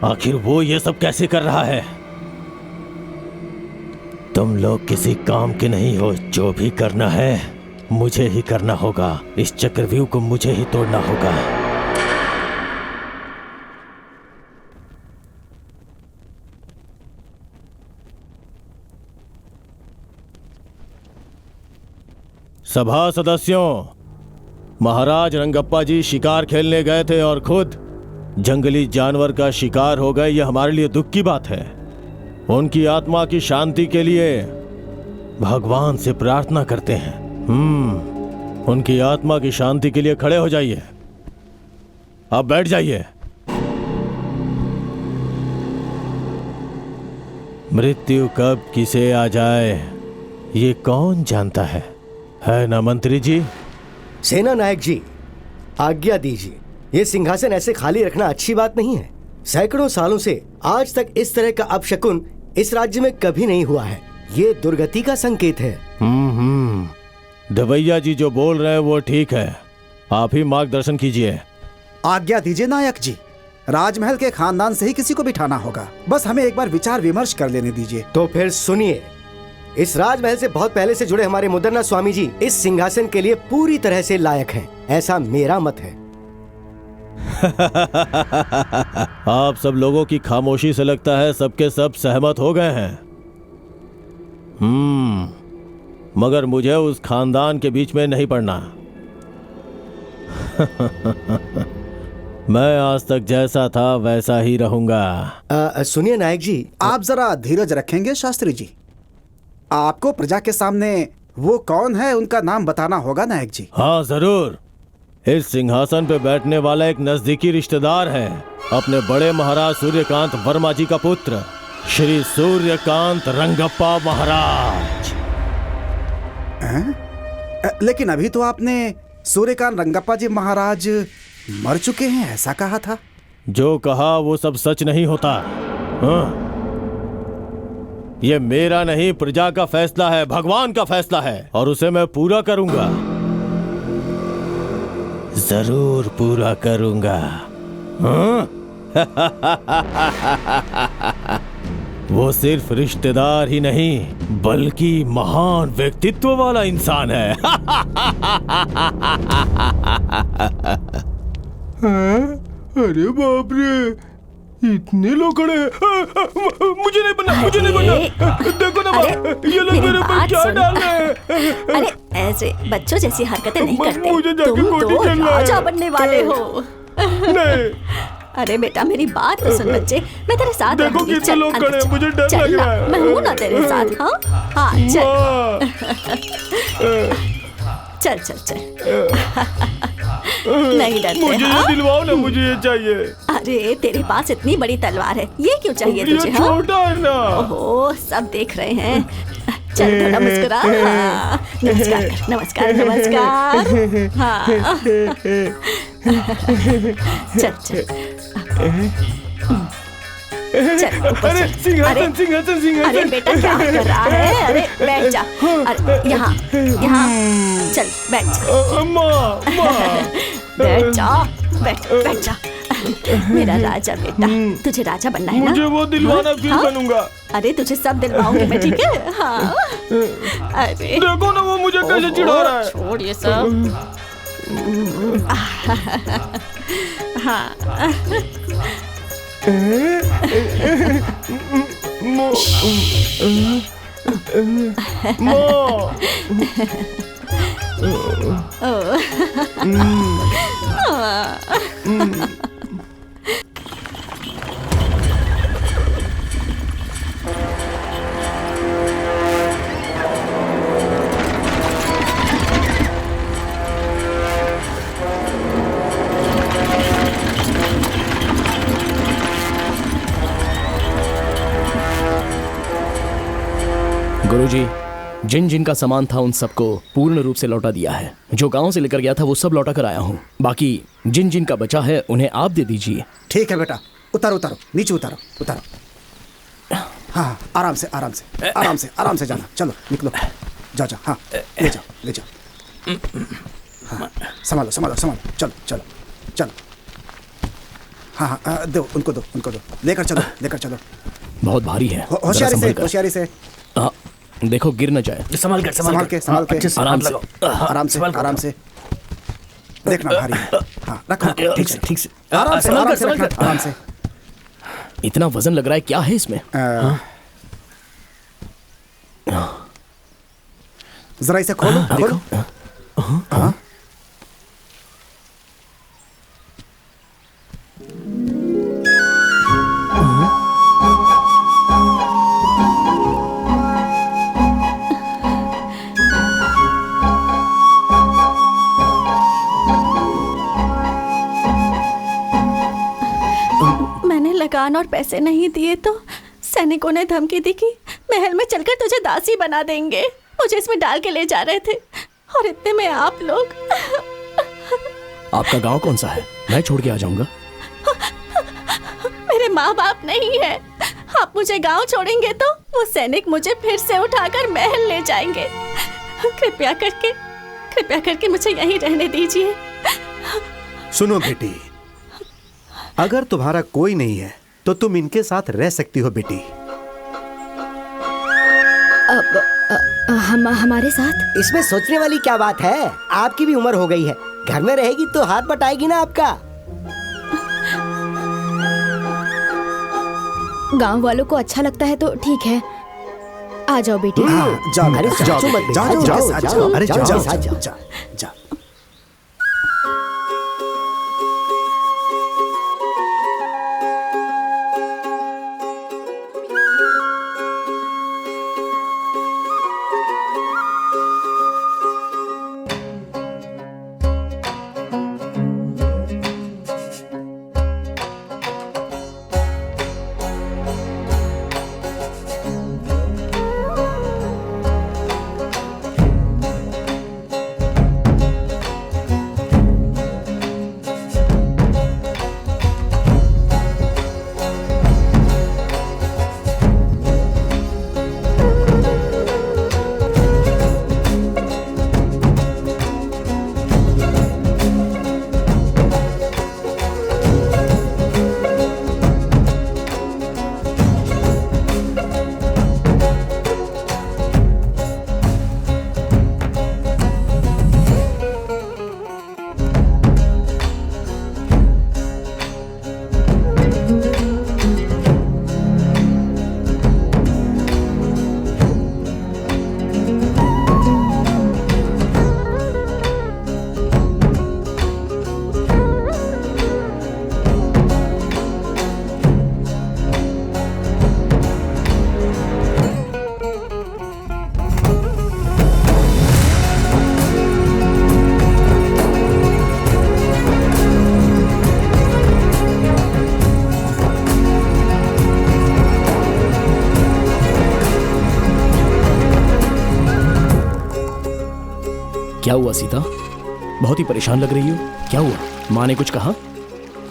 आखिर वो ये सब कैसे कर रहा है? तुम लोग किसी काम के नहीं हो। जो भी करना है मुझे ही करना होगा। इस चक्रव्यूह को मुझे ही तोड़ना होगा। सभा सदस्यों, महाराज रंगप्पा जी शिकार खेलने गए थे और खुद जंगली जानवर का शिकार हो गए। यह हमारे लिए दुख की बात है। उनकी आत्मा की शांति के लिए भगवान से प्रार्थना करते हैं। उनकी आत्मा की शांति के लिए खड़े हो जाइए। अब बैठ जाइए। मृत्यु कब किसे आ जाए ये कौन जानता है ना मंत्री जी? सेना नायक जी, आज्ञा दीजिए। ये सिंहासन ऐसे खाली रखना अच्छी बात नहीं है। सैकड़ों सालों से आज तक इस तरह का अपशकुन इस राज्य में कभी नहीं हुआ है। ये दुर्गति का संकेत है। दवैया जी जो बोल रहे हैं वो ठीक है। आप ही मार्गदर्शन कीजिए। आज्ञा दीजिए नायक जी। राजमहल के खानदान से ही किसी को बिठाना होगा। बस हमें एक बार विचार विमर्श कर लेने दीजिए। तो फिर सुनिए, इस राजमहल से बहुत पहले से जुड़े हमारे मुदन्ना स्वामी जी इस सिंहासन के लिए पूरी तरह से लायक हैं। ऐसा मेरा मत है। आप सब लोगों की खामोशी से लगता है सबके सब सहमत हो गए हैं। मगर मुझे उस खानदान के बीच में नहीं पड़ना। मैं आज तक जैसा था वैसा ही रहूंगा। सुनिए नायक जी, आप जरा धीरज रखेंगे शास्त्री जी? आपको प्रजा के सामने वो कौन है उनका नाम बताना होगा नायक जी। हाँ जरूर। इस सिंहासन पे बैठने वाला एक नजदीकी रिश्तेदार है, अपने बड़े महाराज सूर्यकांत वर्मा जी का पुत्र, श्री सूर्यकांत रंगप्पा महाराज। लेकिन अभी तो आपने सूर्यकांत रंगप्पा जी महाराज मर चुके हैं ऐसा कहा था। जो कहा वो सब सच नहीं होता। हाँ? ये मेरा नहीं, प्रजा का फैसला है, भगवान का फैसला है और उसे मैं पूरा करूंगा। जरूर पूरा करूंगा। हाँ? वो सिर्फ रिश्तेदार ही नहीं बल्कि महान व्यक्तित्व वाला इंसान है। अरे बाप रे, इतने लोग खड़े हैं। मुझे नहीं बनना। देखो ना ये लोग मेरे ऊपर क्या डाल रहे हैं। अरे ऐसे बच्चों जैसी हरकतें नहीं करते। मुझे जाके तुम कोठी तो खेलना है। राजा बनने वाले हो। नहीं। अरे बेटा मेरी बात तो सुन बच्चे, मैं तेरे साथ देखो रहूंगी। कितने लोग खड़े हैं, मुझे डर लग रहा है। मैं हूँ ना तेरे साथ। हाँ चल चल चल चल। नहीं डरते? मुझे ये दिलवाओ ना, मुझे ये चाहिए। अरे तेरे पास इतनी बड़ी तलवार है, ये क्यों चाहिए तुझे? ये छोटा है ना। ओहो, सब देख रहे हैं। चल थोड़ा मुस्कुरा। हाँ, नमस्कार नमस्कार नमस्कार। हाँ चल चल अरे सिंहासन सिंहासन सिंहासन। अरे बेटा क्या कर रहा है? अरे बैठ जा। अरे यहाँ यहाँ चल बैठ जा। बैठ जा, बैठ जा। मेरा राजा बेटा, तुझे राजा बनना है ना? मुझे वो दिलवाना फिर बनूंगा। अरे तुझे सब दिलवाऊंगी मैं, ठीक है? हाँ। अरे देखो ना वो मुझे कैसे चिढ़ा रहा है। छोड़ ये सब। हाँ गुरुजी, जिन जिन का सामान था उन सबको पूर्ण रूप से लौटा दिया है। जो गांव से लेकर गया था वो सब लौटा कर आया हूँ। बाकी जिन जिन का बचा है उन्हें आप दे दीजिए। ठीक है बेटा, उतारो उतारो, नीचे उतारो उतारो। हाँ आराम से आराम से आराम से आराम से जाना। चलो निकलो, जाओ जाओ। हाँ ले जाओ ले जाओ। हाँ संभालो संभालो संभालो। चलो चलो चलो। हाँ हाँ दो उनको, दो उनको, दो लेकर चलो लेकर चलो। बहुत भारी है। होशियारी से होशियारी से। देखो गिर न जाए। संभाल के संभाल के संभाल के। आराम से आराम से आराम से। देखना भारी है। हाँ रखो ठीक से ठीक से। आराम से आराम से रखना, आराम से। इतना वजन लग रहा है, क्या है इसमें? जरा इसे खोलो खोलो। हाँ लगान और पैसे नहीं दिए तो सैनिकों ने धमकी दी कि महल में चलकर तुझे दासी बना देंगे। मुझे इसमें डाल के ले जा रहे थे और इतने में आप लोग। आपका गांव कौन सा है? मैं छोड़ के आ जाऊंगा। मेरे माँ बाप नहीं है। आप मुझे गांव छोड़ेंगे तो वो सैनिक मुझे फिर से उठाकर महल ले जाएंगे। कृपया करके मुझे यहीं रहने दीजिए। सुनो बेटी, अगर तुम्हारा कोई नहीं है तो तुम इनके साथ रह सकती हो बेटी। हमारे साथ? इसमें सोचने वाली क्या बात है? आपकी भी उम्र हो गई है, घर में रहेगी तो हाथ बटाएगी ना आपका। गांव वालों को अच्छा लगता है तो ठीक है, आ जाओ बेटी। जाओ अरे जाओ जाओ, अरे जाओ जाओ। क्या हुआ सीता? बहुत ही परेशान लग रही हो। क्या हुआ? माँ ने कुछ कहा?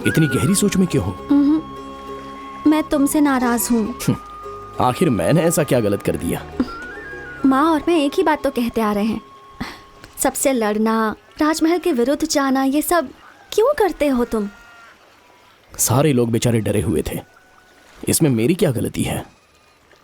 इतनी गहरी सोच में क्यों हो? मैं तुमसे नाराज हूँ। आखिर मैंने ऐसा क्या गलत कर दिया? माँ और मैं एक ही बात तो कहते आ रहे हैं, सबसे लड़ना, राजमहल के विरुद्ध जाना, ये सब क्यों करते हो तुम? सारे लोग बेचारे डरे हुए थे, इसमें मेरी क्या गलती है?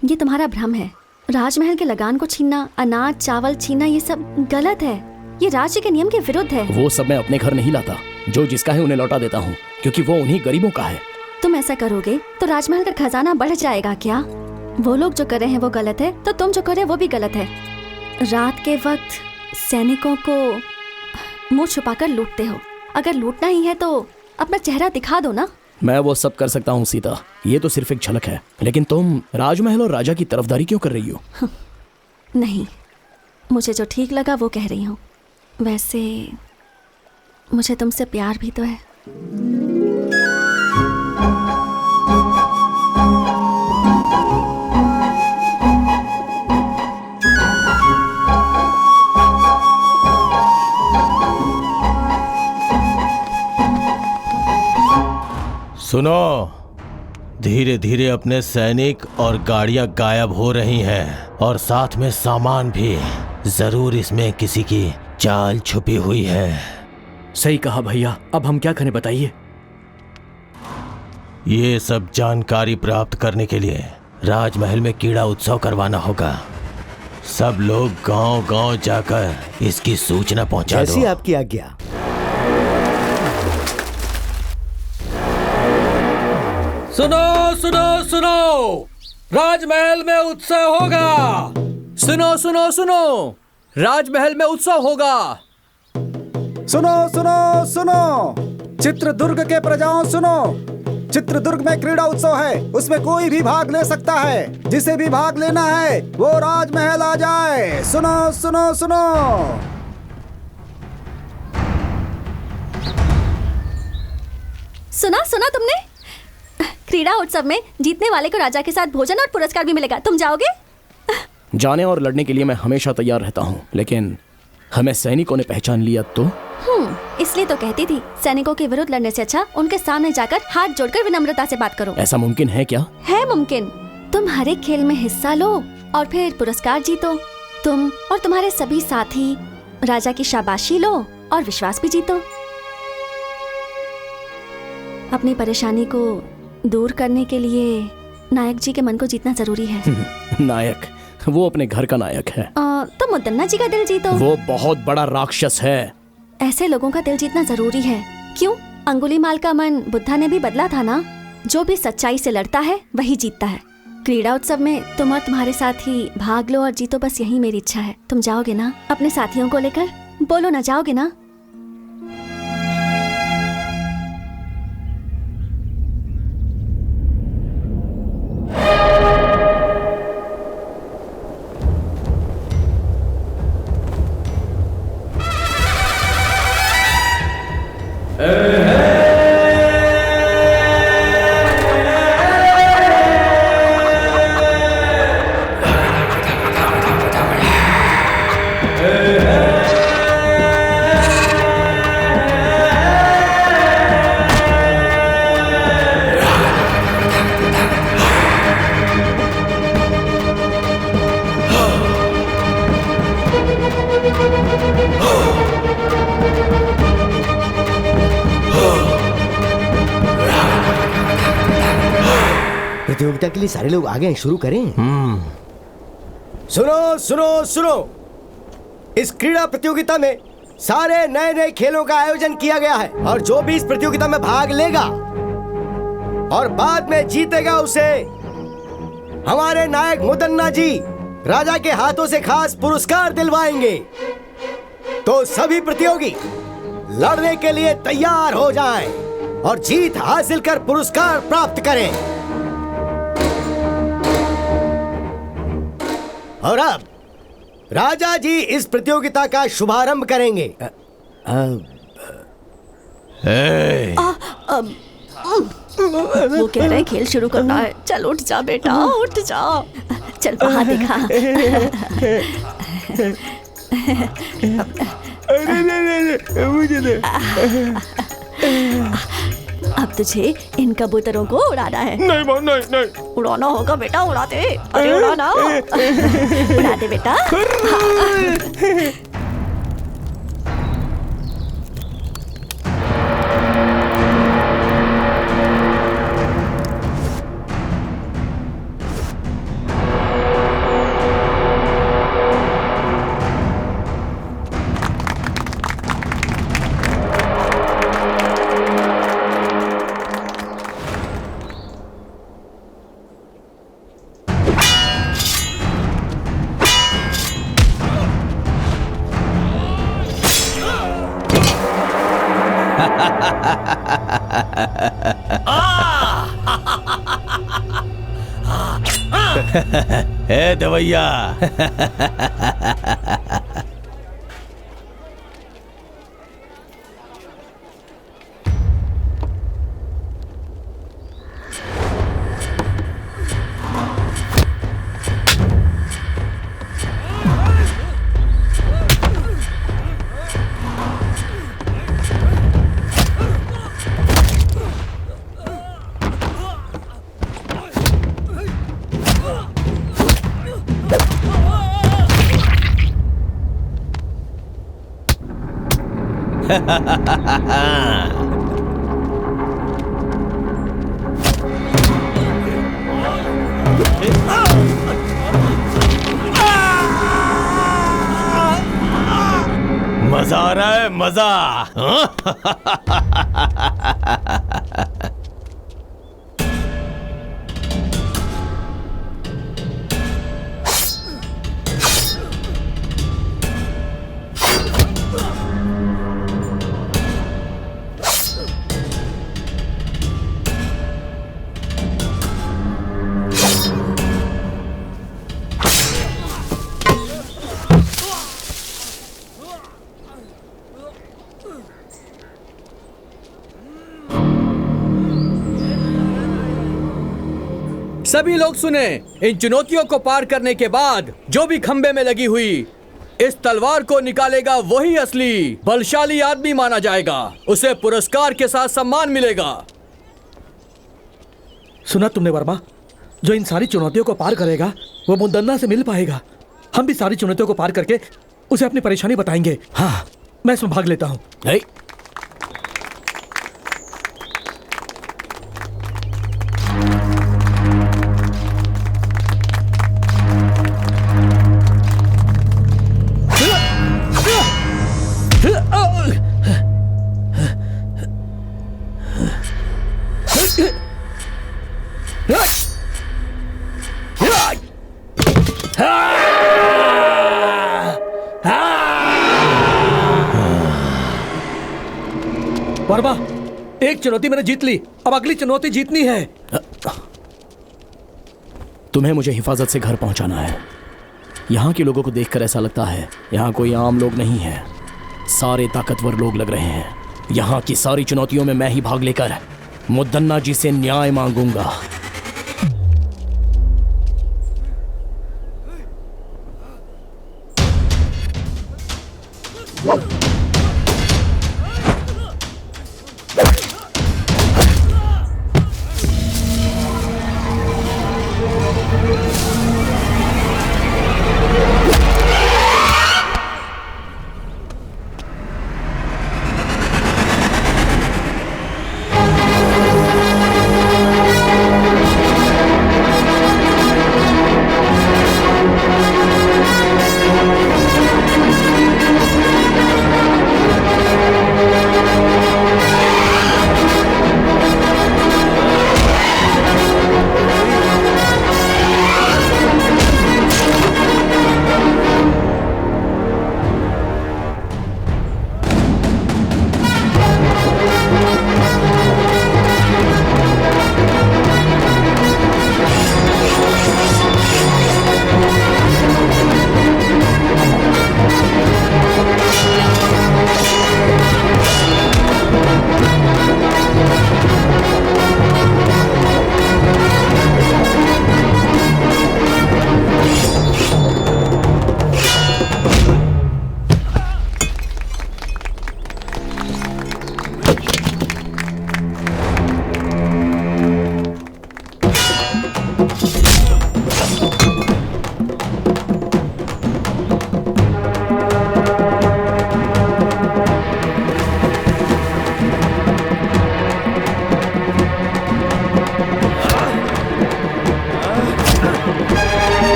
ये तुम्हारा भ्रम है। राजमहल के लगान को छीनना, अनाज चावल छीनना, ये सब गलत है। ये राज्य के नियम के विरुद्ध है। वो सब मैं अपने घर नहीं लाता। जो जिसका है उन्हें लौटा देता हूँ, क्योंकि वो उन्हीं गरीबों का है। तुम ऐसा करोगे तो राजमहल का खजाना बढ़ जाएगा क्या? वो लोग जो कर रहे हैं वो गलत है, तो तुम जो कर रहे हो वो भी गलत है। रात के वक्त सैनिकों को मुंह छुपाकर लूटते हो। अगर लूटना ही है तो अपना चेहरा दिखा दो ना। मैं वो सब कर सकता हूँ सीता, ये तो सिर्फ एक झलक है। लेकिन तुम राजमहल और राजा की तरफदारी क्यों कर रही हो? नहीं, मुझे जो ठीक लगा वो कह रही हूँ। वैसे मुझे तुमसे प्यार भी तो है। सुनो, धीरे धीरे अपने सैनिक और गाड़ियां गायब हो रही हैं और साथ में सामान भी। जरूर इसमें किसी की चाल छुपी हुई है। सही कहा भैया, अब हम क्या करें बताइए? ये सब जानकारी प्राप्त करने के लिए राजमहल में कीड़ा उत्सव करवाना होगा। सब लोग गांव-गांव जाकर इसकी सूचना पहुंचा दो। जैसी आपकी आज्ञा। सुनो सुनो सुनो, राजमहल में उत्सव होगा। सुनो सुनो सुनो, राजमहल में उत्सव होगा। सुनो सुनो सुनो, चित्रदुर्ग के प्रजाओं सुनो, चित्रदुर्ग में क्रीड़ा उत्सव है, उसमें कोई भी भाग ले सकता है। जिसे भी भाग लेना है वो राजमहल आ जाए। सुनो सुनो सुनो। सुना तुमने? क्रीड़ा उत्सव में जीतने वाले को राजा के साथ भोजन और पुरस्कार भी मिलेगा। तुम जाओगे? जाने और लड़ने के लिए मैं हमेशा तैयार रहता हूँ, लेकिन हमें सैनिकों ने पहचान लिया तो? इसलिए तो कहती थी, सैनिकों के विरुद्ध लड़ने से अच्छा उनके सामने जाकर हाथ जोड़कर विनम्रता से बात करो। ऐसा मुमकिन है क्या? है मुमकिन। तुम हर एक खेल में हिस्सा लो और फिर पुरस्कार जीतो। तुम और तुम्हारे सभी साथी राजा की शाबाशी लो और विश्वास भी जीतो। अपनी परेशानी को दूर करने के लिए नायक जी के मन को जीतना जरूरी है। नायक? वो अपने घर का नायक है। तो मुदन्ना जी का दिल जीतो। वो बहुत बड़ा राक्षस है। ऐसे लोगों का दिल जीतना जरूरी है। क्यों? अंगुलीमाल का मन बुद्धा ने भी बदला था ना। जो भी सच्चाई से लड़ता है वही जीतता है। क्रीड़ा उत्सव में तुम और तुम्हारे साथी भाग लो और जीतो, बस यही मेरी इच्छा है। तुम जाओगे ना अपने साथियों को लेकर? बोलो ना, जाओगे ना? प्रतियोगिता के लिए सारे लोग आ गए हैं, शुरू करें। सुनो सुनो सुनो, इस क्रीड़ा प्रतियोगिता में सारे नए नए खेलों का आयोजन किया गया है और जो भी इस प्रतियोगिता में भाग लेगा और बाद में जीतेगा उसे हमारे नायक मुदन्ना जी राजा के हाथों से खास पुरस्कार दिलवाएंगे। तो सभी प्रतियोगी लड़ने के लिए तैयार हो जाएं और जीत हासिल कर पुरस्कार प्राप्त करें। और अब राजा जी इस प्रतियोगिता का शुभारंभ करेंगे। वो कह रहे खेल शुरू करना है। चल उठ जा बेटा, उठ जा। चल वहाँ दिखा। अरे नहीं, मुझे दे। अब तुझे इन कबूतरों को उड़ाना है। नहीं माँ, नहीं। उड़ाना होगा बेटा, उड़ा दे। अरे उड़ाना। उड़ा दे बेटा। ए दवैया। मजा आ रहा है, मजा। सभी लोग सुने, इन चुनौतियों को पार करने के बाद जो भी खंबे में लगी हुई इस तलवार को निकालेगा वही असली बलशाली आदमी माना जाएगा। उसे पुरस्कार के साथ सम्मान मिलेगा। सुना तुमने वर्मा? जो इन सारी चुनौतियों को पार करेगा वो मुदन्ना से मिल पाएगा। हम भी सारी चुनौतियों को पार करके उसे अपनी परेशानी बताएंगे। हाँ, मैं इसमें भाग लेता हूँ। वर्मा, एक चुनौती मैंने जीत ली, अब अगली चुनौती जीतनी है। तुम्हें मुझे हिफाजत से घर पहुंचाना है। यहाँ के लोगों को देखकर ऐसा लगता है यहाँ कोई आम लोग नहीं है, सारे ताकतवर लोग लग रहे हैं। यहाँ की सारी चुनौतियों में मैं ही भाग लेकर मुदन्ना जी से न्याय मांगूंगा।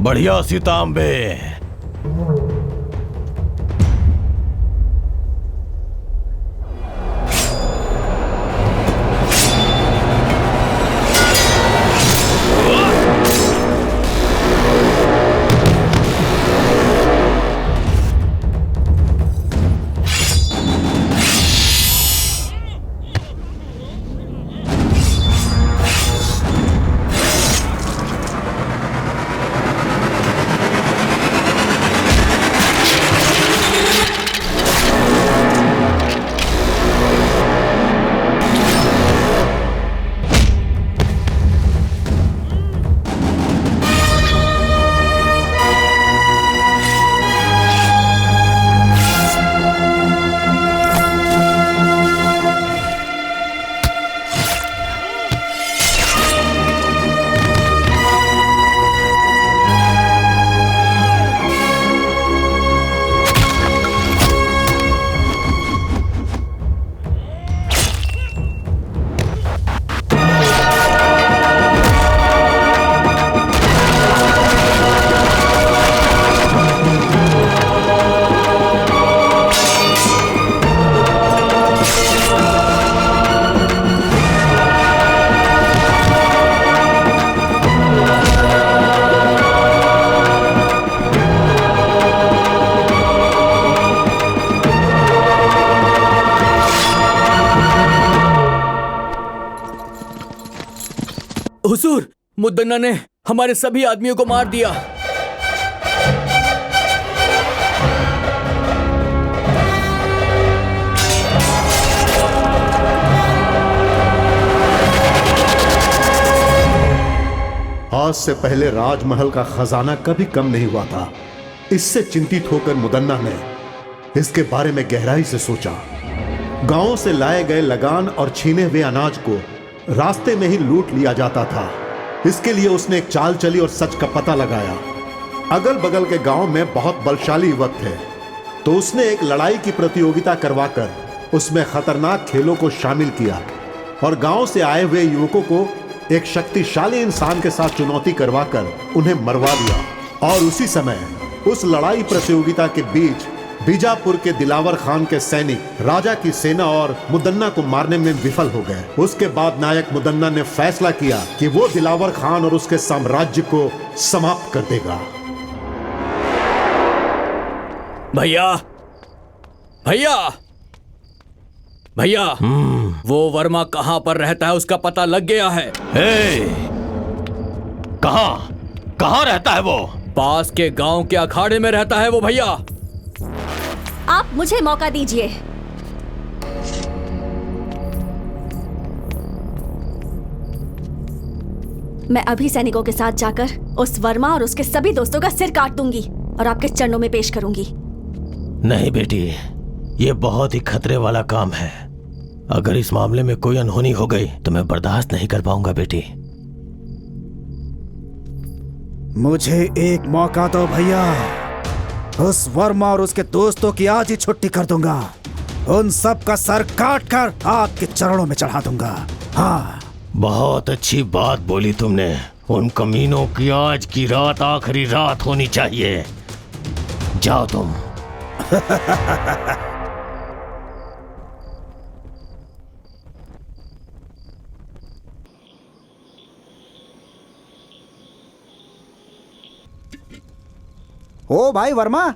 बढ़िया सीतांबे। हुजूर, मुद्दन्ना ने हमारे सभी आदमियों को मार दिया। आज से पहले राजमहल का खजाना कभी कम नहीं हुआ था। इससे चिंतित होकर मुदन्ना ने इसके बारे में गहराई से सोचा। गांवों से लाए गए लगान और छीने हुए अनाज को रास्ते में ही लूट लिया जाता था। इसके लिए उसने एक चाल चली और सच का पता लगाया। अगल बगल के गांव में बहुत बलशाली युवक थे, तो उसने एक लड़ाई की प्रतियोगिता करवाकर उसमें खतरनाक खेलों को शामिल किया और गांव से आए हुए युवकों को एक शक्तिशाली इंसान के साथ चुनौती करवाकर उन्हें मरवा दिया। और उसी समय उस लड़ाई प्रतियोगिता के बीच बीजापुर के दिलावर खान के सैनिक राजा की सेना और मुदन्ना को मारने में विफल हो गए। उसके बाद नायक मुदन्ना ने फैसला किया कि वो दिलावर खान और उसके साम्राज्य को समाप्त कर देगा। भैया, भैया, भैया, वो वर्मा कहां पर रहता है उसका पता लग गया है। कहां रहता है वो? पास के गांव के अखाड़े में रहता है वो भैया। आप मुझे मौका दीजिए। मैं अभी सैनिकों के साथ जाकर उस वर्मा और उसके सभी दोस्तों का सिर काट दूंगी और आपके चरणों में पेश करूंगी। नहीं बेटी, ये बहुत ही खतरे वाला काम है। अगर इस मामले में कोई अनहोनी हो गई तो मैं बर्दाश्त नहीं कर पाऊंगा बेटी। मुझे एक मौका दो भैया। उस वर्मा और उसके दोस्तों की आज ही छुट्टी कर दूंगा। उन सब का सर काट कर आपके चरणों में चढ़ा दूंगा। हाँ, बहुत अच्छी बात बोली तुमने। उन कमीनों की आज की रात आखिरी रात होनी चाहिए। जाओ तुम। ओ भाई वर्मा,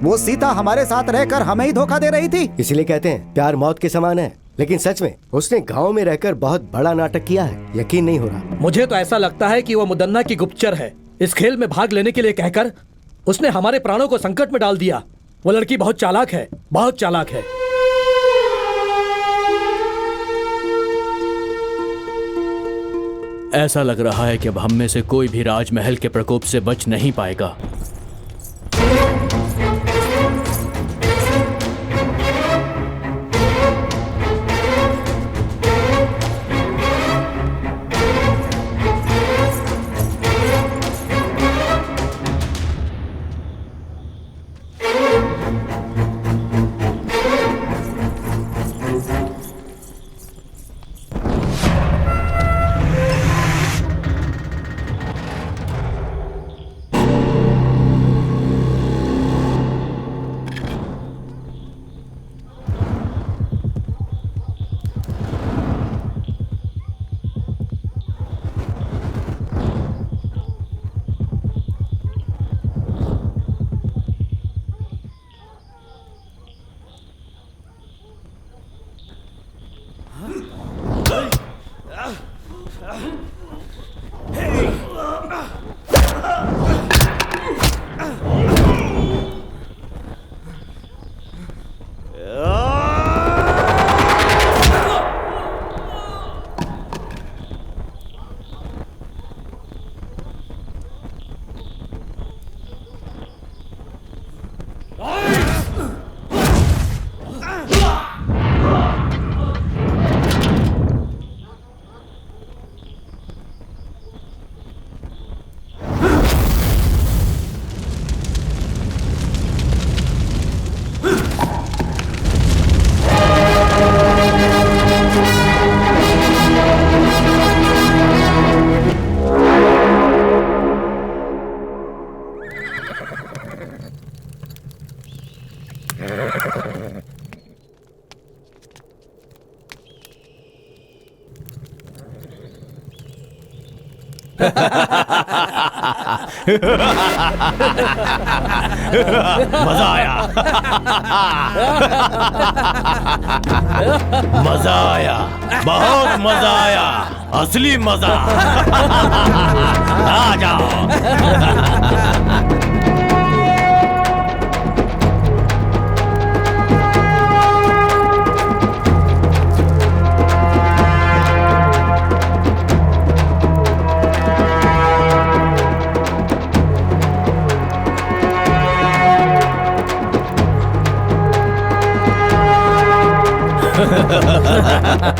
वो सीता हमारे साथ रहकर हमें ही धोखा दे रही थी। इसीलिए कहते हैं प्यार मौत के समान है। लेकिन सच में उसने गांव में रहकर बहुत बड़ा नाटक किया है। यकीन नहीं हो रहा। मुझे तो ऐसा लगता है कि वो मुदन्ना की गुप्तचर है। इस खेल में भाग लेने के लिए कहकर उसने हमारे प्राणों को संकट में डाल दिया। वो लड़की बहुत चालाक है, बहुत चालाक है। ऐसा लग रहा है कि अब हम में से कोई भी राजमहल के प्रकोप से बच नहीं पाएगा। मजा आया। मजा आया, बहुत मजा आया, असली मजा। आ जाओ।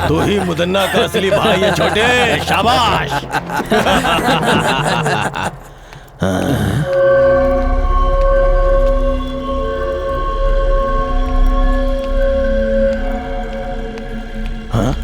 तू ही मुदन्ना का असली भाई है छोटे। शाबाश। हाँ?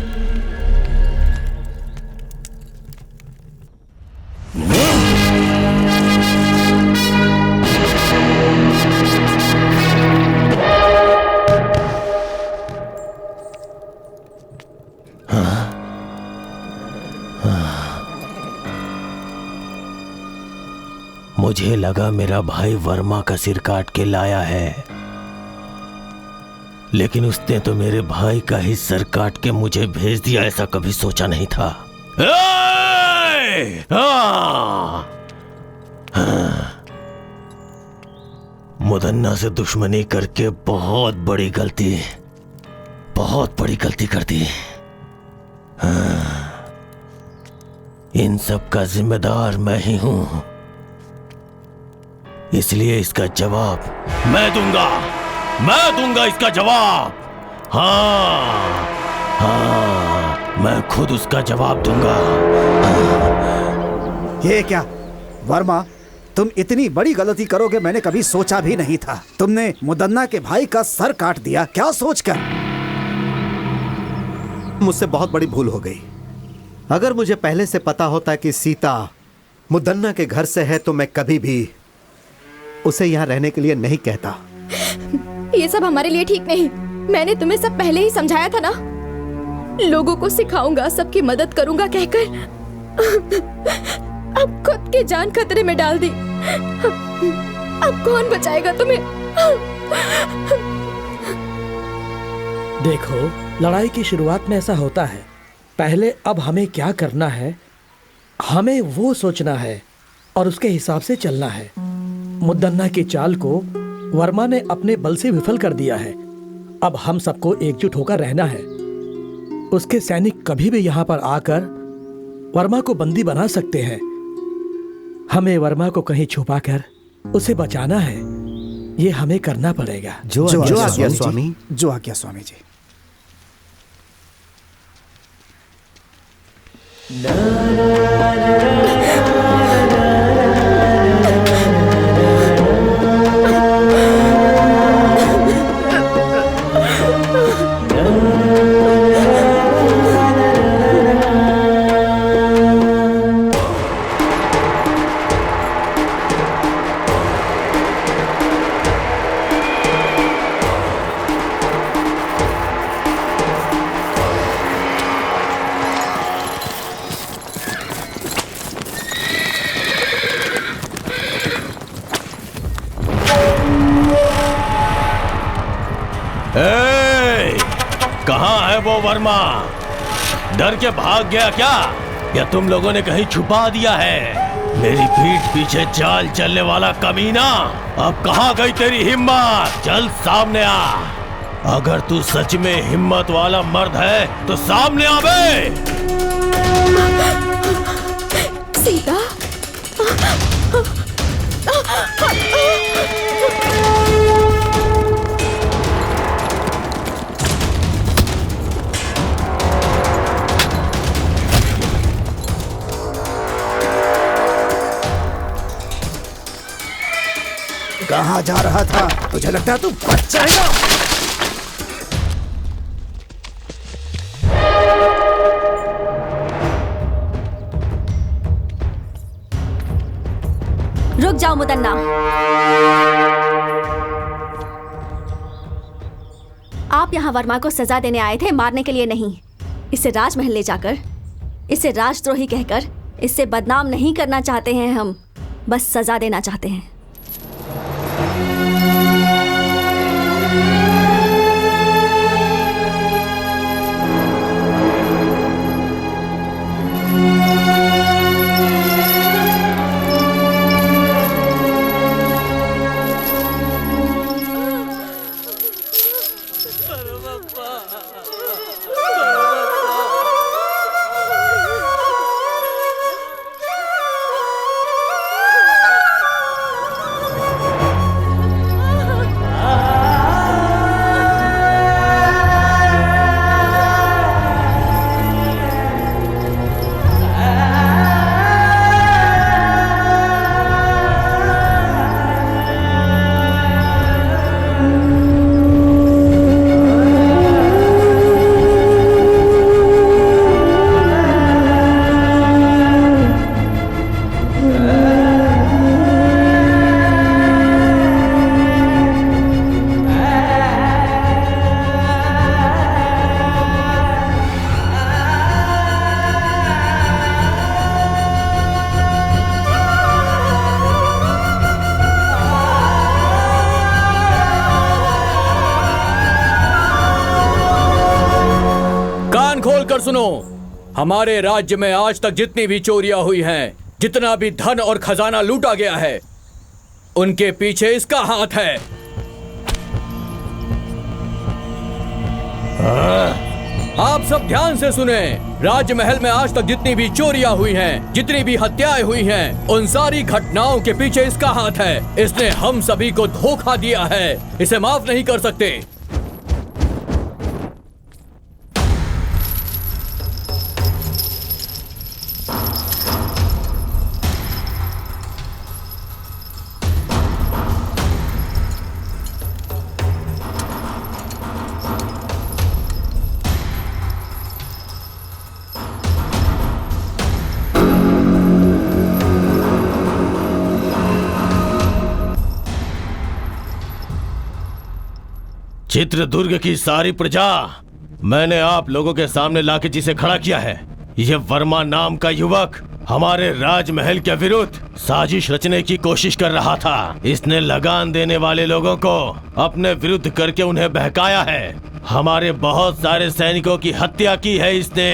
मुझे लगा मेरा भाई वर्मा का सिर काट के लाया है, लेकिन उसने तो मेरे भाई का ही सर काट के मुझे भेज दिया। ऐसा कभी सोचा नहीं था। मुदन्ना से दुश्मनी करके बहुत बड़ी गलती कर दी। इन सब का जिम्मेदार मैं ही हूं, इसलिए इसका जवाब मैं दूंगा इसका जवाब। हाँ, मैं खुद उसका जवाब दूंगा। ये क्या? वर्मा, तुम इतनी बड़ी गलती करोगे मैंने कभी सोचा भी नहीं था। तुमने मुदन्ना के भाई का सर काट दिया, क्या सोचकर? मुझसे बहुत बड़ी भूल हो गई। अगर मुझे पहले से पता होता कि सीता मुदन्ना के घर से है तो मैं कभी भी उसे यहाँ रहने के लिए नहीं कहता। ये सब हमारे लिए ठीक नहीं। मैंने तुम्हें सब पहले ही समझाया था ना। लोगों को सिखाऊंगा, सबकी मदद करूंगा कहकर अब खुद की जान खतरे में डाल दी। अब कौन बचाएगा तुम्हें? देखो, लड़ाई की शुरुआत में ऐसा होता है। पहले अब हमें क्या करना है, हमें वो सोचना है और उसके हिसाब से चलना है। मुदन्ना की चाल को वर्मा ने अपने बल से विफल कर दिया है। अब हम सबको एकजुट होकर रहना है। उसके सैनिक कभी भी यहाँ पर आकर वर्मा को बंदी बना सकते हैं। हमें वर्मा को कहीं छुपाकर उसे बचाना है। ये हमें करना पड़ेगा। जो आज्ञा स्वामी। जो आज्ञा स्वामी जी। कहाँ है वो वर्मा? डर के भाग गया क्या? या तुम लोगों ने कहीं छुपा दिया है? मेरी पीठ पीछे चाल चलने वाला कमीना, अब कहाँ गई तेरी हिम्मत? चल सामने आ। अगर तू सच में हिम्मत वाला मर्द है तो सामने आ बे। सीता, कहाँ जा रहा था? तुझे लगता है तू बच जाएगा? रुक जाओ मुदन्ना। आप यहाँ वर्मा को सजा देने आए थे, मारने के लिए नहीं। इसे राजमहल ले जाकर, इसे राजद्रोही कहकर, इससे बदनाम नहीं करना चाहते हैं हम, बस सजा देना चाहते हैं। खोलकर सुनो, हमारे राज्य में आज तक जितनी भी चोरियां हुई हैं, जितना भी धन और खजाना लूटा गया है, उनके पीछे इसका हाथ है। आप सब ध्यान से सुने। राजमहल में आज तक जितनी भी चोरियां हुई हैं, जितनी भी हत्याएं हुई हैं, उन सारी घटनाओं के पीछे इसका हाथ है। इसने हम सभी को धोखा दिया है, इसे माफ नहीं कर सकते। चित्रदुर्ग की सारी प्रजा मैंने आप लोगों के सामने लाके जिसे खड़ा किया है, ये वर्मा नाम का युवक हमारे राजमहल के विरुद्ध साजिश रचने की कोशिश कर रहा था। इसने लगान देने वाले लोगों को अपने विरुद्ध करके उन्हें बहकाया है। हमारे बहुत सारे सैनिकों की हत्या की है इसने।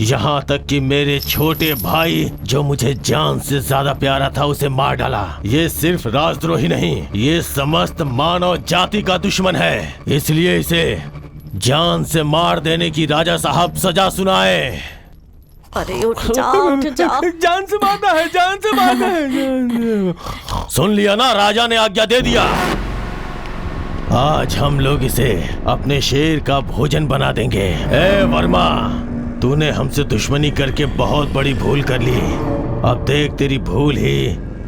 यहाँ तक कि मेरे छोटे भाई जो मुझे जान से ज्यादा प्यारा था उसे मार डाला। ये सिर्फ राजद्रोही नहीं, ये समस्त मानव जाति का दुश्मन है। इसलिए इसे जान से मार देने की राजा साहब सजा सुनाए। अरे उठ जाओ। जान से मारना है, जान से मारना है। सुन लिया ना, राजा ने आज्ञा दे दिया। आज हम लोग इसे अपने शेर का भोजन बना देंगे। ए वर्मा, तूने हमसे दुश्मनी करके बहुत बड़ी भूल कर ली। अब देख तेरी भूल ही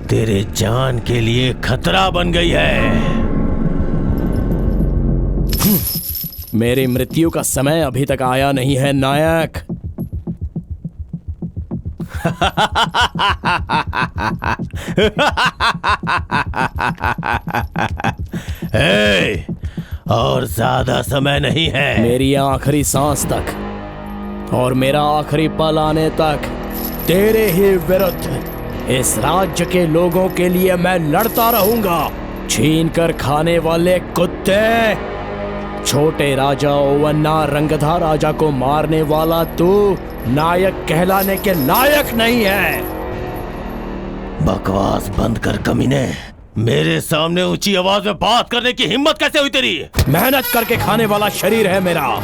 तेरे जान के लिए खतरा बन गई है। मेरी मृत्यु का समय अभी तक आया नहीं है नायक। हे, और ज्यादा समय नहीं है। मेरी आखिरी सांस तक और मेरा आखिरी पल आने तक तेरे ही विरुद्ध इस राज्य के लोगों के लिए मैं लड़ता रहूंगा। छीन कर खाने वाले कुत्ते, छोटे राजा ओवन्ना रंगधा राजा को मारने वाला तू नायक कहलाने के लायक नहीं है। बकवास बंद कर कमीने। मेरे सामने ऊंची आवाज में बात करने की हिम्मत कैसे हुई तेरी? मेहनत करके खाने वाला शरीर है मेरा,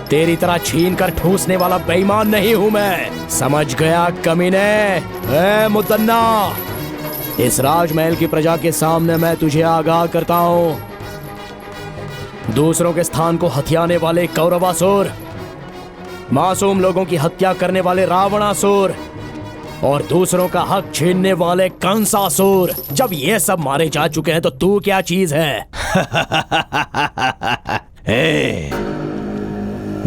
तेरी तरह छीन कर ठूसने वाला बेईमान नहीं हूं मैं। समझ गया कमीने? ए मुदन्ना, इस राजमहल की प्रजा के सामने मैं तुझे आगाह करता हूं। दूसरों के स्थान को हथियाने वाले कौरवासुर, मासूम लोगों की हत्या करने वाले रावणासुर और दूसरों का हक छीनने वाले कंसासुर, जब ये सब मारे जा चुके हैं तो तू क्या चीज है? हे,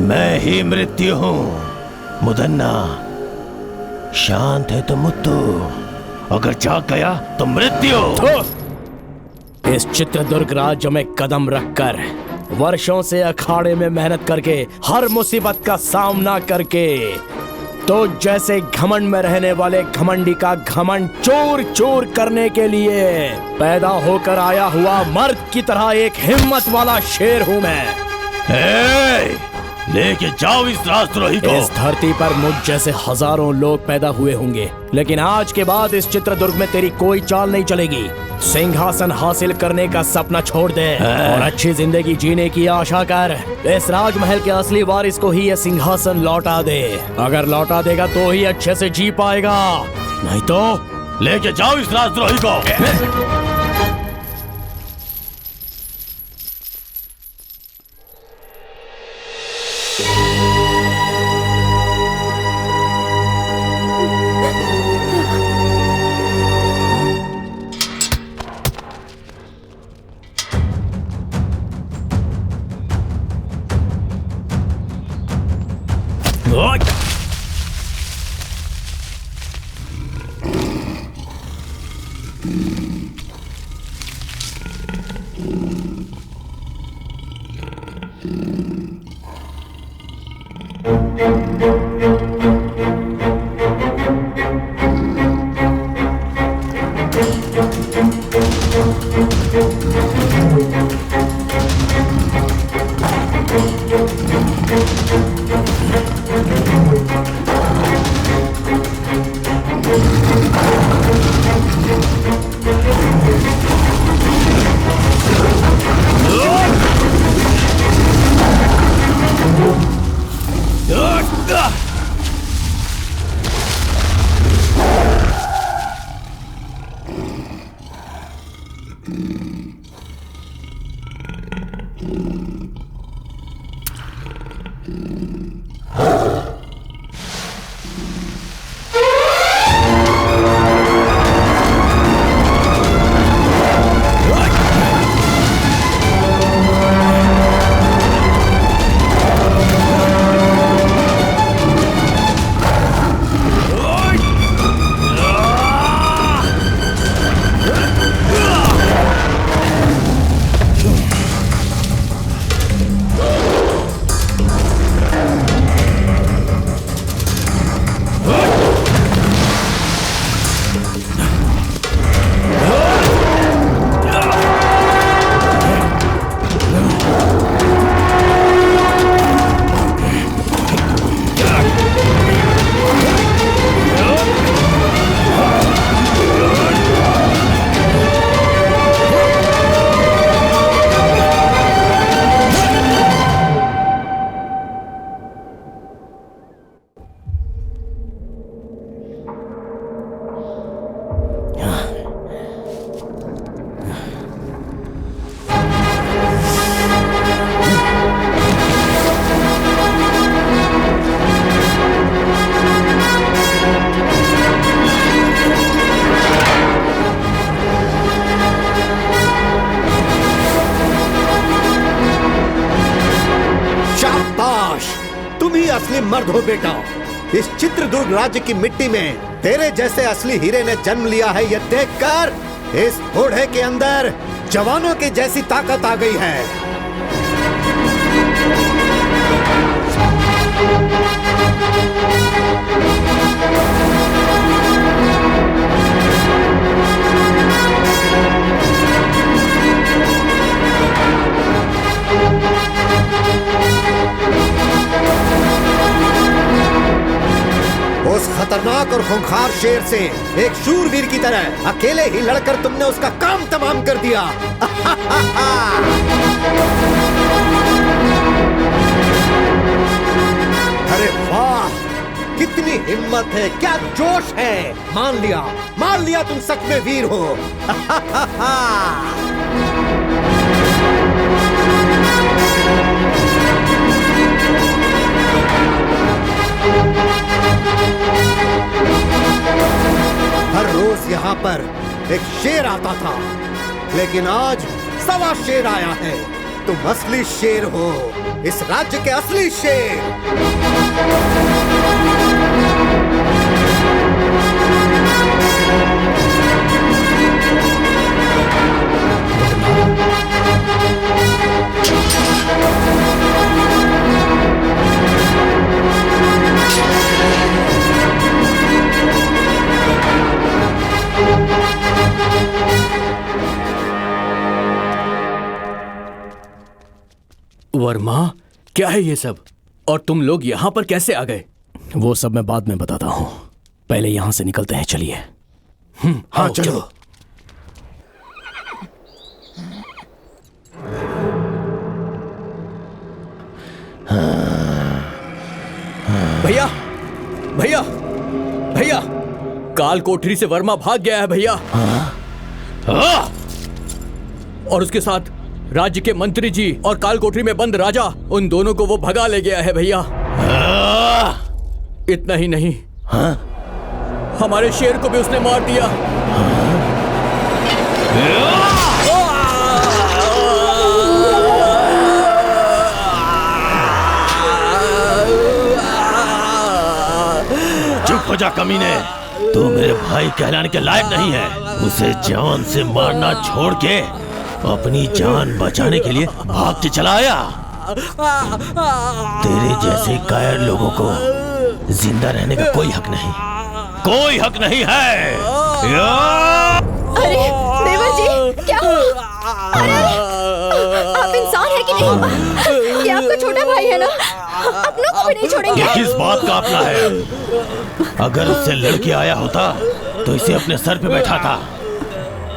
मैं ही मृत्यु हूं। मुदन्ना, शांत है तो मुत्तु, अगर जाग गया तो मृत्यु। इस चित्रदुर्ग राज्य में कदम रखकर, वर्षों से अखाड़े में मेहनत करके, हर मुसीबत का सामना करके, तो जैसे घमंड में रहने वाले घमंडी का घमंड चूर चूर करने के लिए पैदा होकर आया हुआ मर्द की तरह एक हिम्मत वाला शेर हूं मैं। लेके जाओ इस राजद्रोही को। इस धरती पर मुझ जैसे हजारों लोग पैदा हुए होंगे, लेकिन आज के बाद इस चित्रदुर्ग में तेरी कोई चाल नहीं चलेगी। सिंहासन हासिल करने का सपना छोड़ दे और अच्छी जिंदगी जीने की आशा कर। इस राजमहल के असली वारिस को ही यह सिंहासन लौटा दे। अगर लौटा देगा तो ही अच्छे से जी पाएगा, नहीं तो लेके जाओ इस राजद्रोही को। असली मर्द हो बेटा। इस चित्रदुर्ग राज्य की मिट्टी में तेरे जैसे असली हीरे ने जन्म लिया है, ये देखकर इस बूढ़े के अंदर जवानों की जैसी ताकत आ गई है। उस खतरनाक और खूंखार शेर से एक शूरवीर की तरह अकेले ही लड़कर तुमने उसका काम तमाम कर दिया। अरे वाह, कितनी हिम्मत है, क्या जोश है। मान लिया तुम सच में वीर हो। हर रोज यहाँ पर एक शेर आता था, लेकिन आज सवा शेर आया है। तुम असली शेर हो, इस राज्य के असली शेर। वर्मा, क्या है ये सब? और तुम लोग यहाँ पर कैसे आ गए? वो सब मैं बाद में बताता हूँ, पहले यहाँ से निकलते हैं। चलिए। हाँ चलो। भैया भैया भैया, काल कोठरी से वर्मा भाग गया है भैया। और उसके साथ राज्य के मंत्री जी और काल कोठरी में बंद राजा, उन दोनों को वो भगा ले गया है भैया। इतना ही नहीं, हमारे शेर को भी उसने मार दिया। चुप हो जा कमीने, तू मेरे भाई कहलाने के लायक नहीं है। उसे जान से मारना छोड़ के अपनी जान बचाने के लिए भाग के चला आया। तेरे जैसे कायर लोगों को जिंदा रहने का कोई हक नहीं, कोई हक नहीं है। अरे देवर जी, क्या हुआ? अरे आप इंसान है कि नहीं? ये आपका छोटा भाई है ना, अपनों को भी नहीं छोड़ेंगे। ये किस बात का अपना है? अगर उससे लड़के आया होता तो इसे अपने सर पे बैठा था,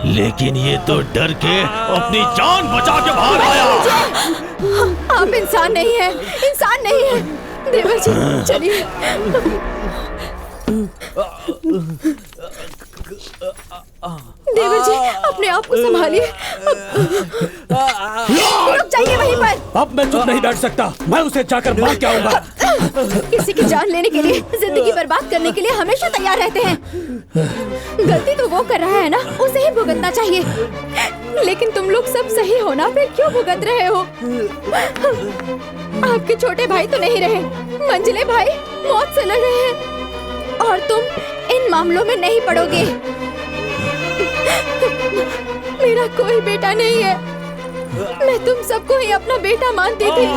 लेकिन ये तो डर के अपनी जान बचा के भाग आया। आप इंसान नहीं है, इंसान नहीं है। देवर जी चलिए। देवर जी अपने आप को संभालिए। रुक जाइए वहीं पर। अब मैं चुप नहीं बैठ सकता, मैं उसे जाकर मार के आऊंगा। किसी की जान लेने के लिए, जिंदगी बर्बाद करने के लिए हमेशा तैयार रहते हैं। गलती तो वो कर रहा है ना, उसे ही भुगतना चाहिए। लेकिन तुम लोग सब सही हो ना, फिर क्यों भुगत रहे हो? आपके छोटे भाई तो नहीं रहे, मंझले भाई मौत से लड़ रहे हैं, और तुम इन मामलों में नहीं पड़ोगे। मेरा कोई बेटा नहीं है, मैं तुम सबको ही अपना बेटा मानती थी।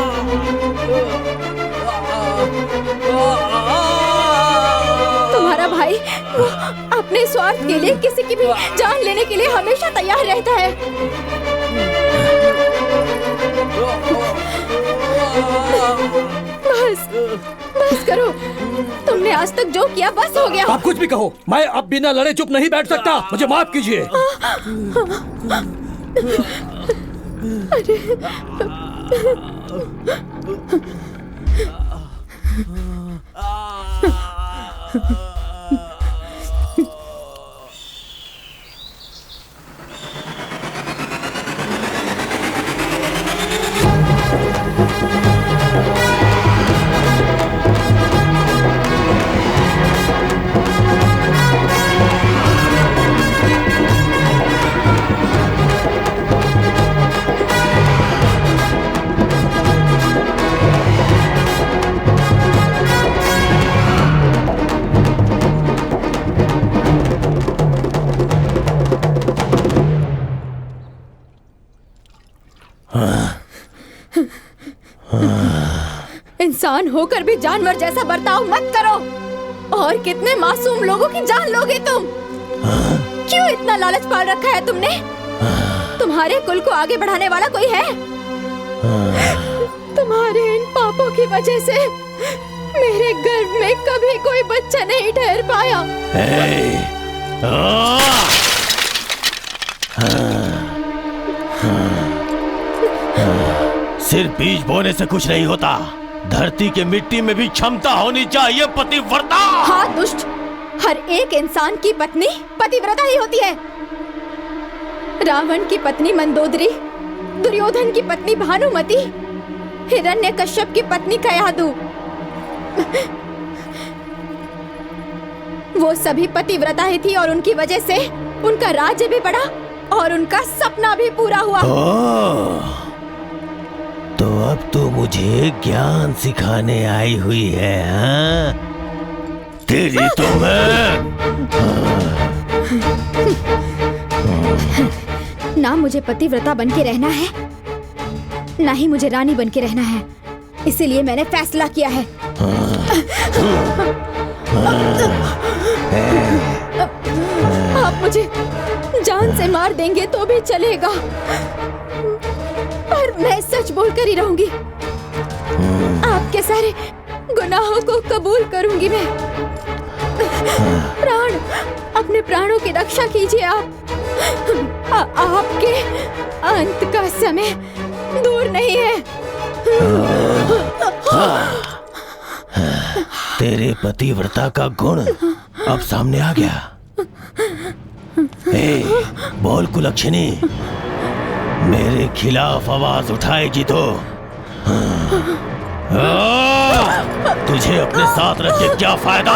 तुम्हारा भाई वो अपने स्वार्थ के लिए किसी की भी जान लेने के लिए हमेशा तैयार रहता है। बस करो, तुमने आज तक जो किया बस हो गया। आप कुछ भी कहो, मैं अब बिना लड़े चुप नहीं बैठ सकता। मुझे माफ कीजिए। इंसान होकर भी जानवर जैसा बर्ताव मत करो। और कितने मासूम लोगों की जान लोगे तुम? क्यों इतना लालच पाल रखा है तुमने? तुम्हारे कुल को आगे बढ़ाने वाला कोई है? तुम्हारे इन पापों की वजह से मेरे गर्भ में कभी कोई बच्चा नहीं ठहर पाया। सिर्फ बीज बोने से कुछ नहीं होता, धरती के मिट्टी में भी क्षमता होनी चाहिए पतिव्रता। हाँ दुष्ट, हर एक इंसान की पत्नी पतिव्रता ही होती है। रावण की पत्नी मंदोदरी, दुर्योधन की पत्नी भानुमति, हिरण्यकश्यप की पत्नी कयाधु, वो सभी पतिव्रता ही थी और उनकी वजह से उनका राज्य भी बढ़ा और उनका सपना भी पूरा हुआ। तो अब तो मुझे ज्ञान सिखाने आई हुई है, हाँ? तेरी तो मैं ना मुझे पतिव्रता बन के रहना है, ना ही मुझे रानी बन के रहना है। इसीलिए मैंने फैसला किया है। आप मुझे जान से मार देंगे तो भी चलेगा, पर मैं सच बोलकर ही रहूंगी। आपके सारे गुनाहों को कबूल करूंगी मैं। प्राण, अपने प्राणों की रक्षा कीजिए आप। आपके अंत का समय दूर नहीं है। तेरे पतिव्रता का गुण अब सामने आ गया। बोल कुलक्षणी, मेरे खिलाफ आवाज उठाएगी तो तुझे अपने साथ रख के क्या फायदा?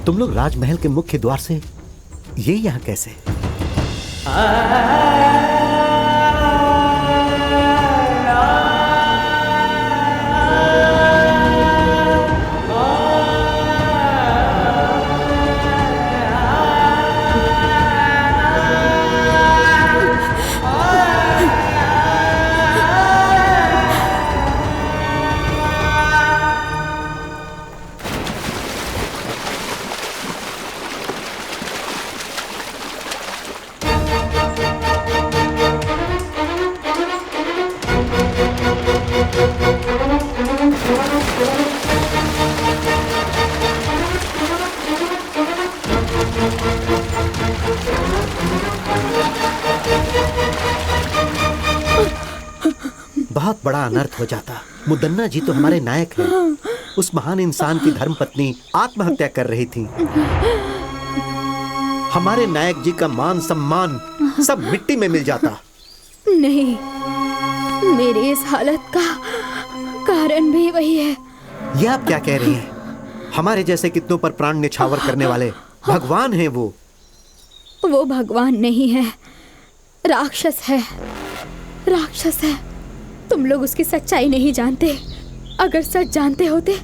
तुम लोग राजमहल के मुख्य द्वार से ये यहाँ कैसे? बहुत बड़ा अनर्थ हो जाता। मुदन्ना जी तो हमारे नायक हैं। उस महान इंसान की धर्मपत्नी आत्महत्या कर रही थी। हमारे नायक जी का मान सम्मान सब मिट्टी में मिल जाता। नहीं, मेरी इस हालत का कारण भी वही है। ये आप क्या कह रही हैं? हमारे जैसे कितनों पर प्राण निछावर करने वाले भगवान हैं वो। वो भगवान नहीं है, राक्षस है। राक्षस है। तुम लोग उसकी सच्चाई नहीं जानते। अगर सच जानते होते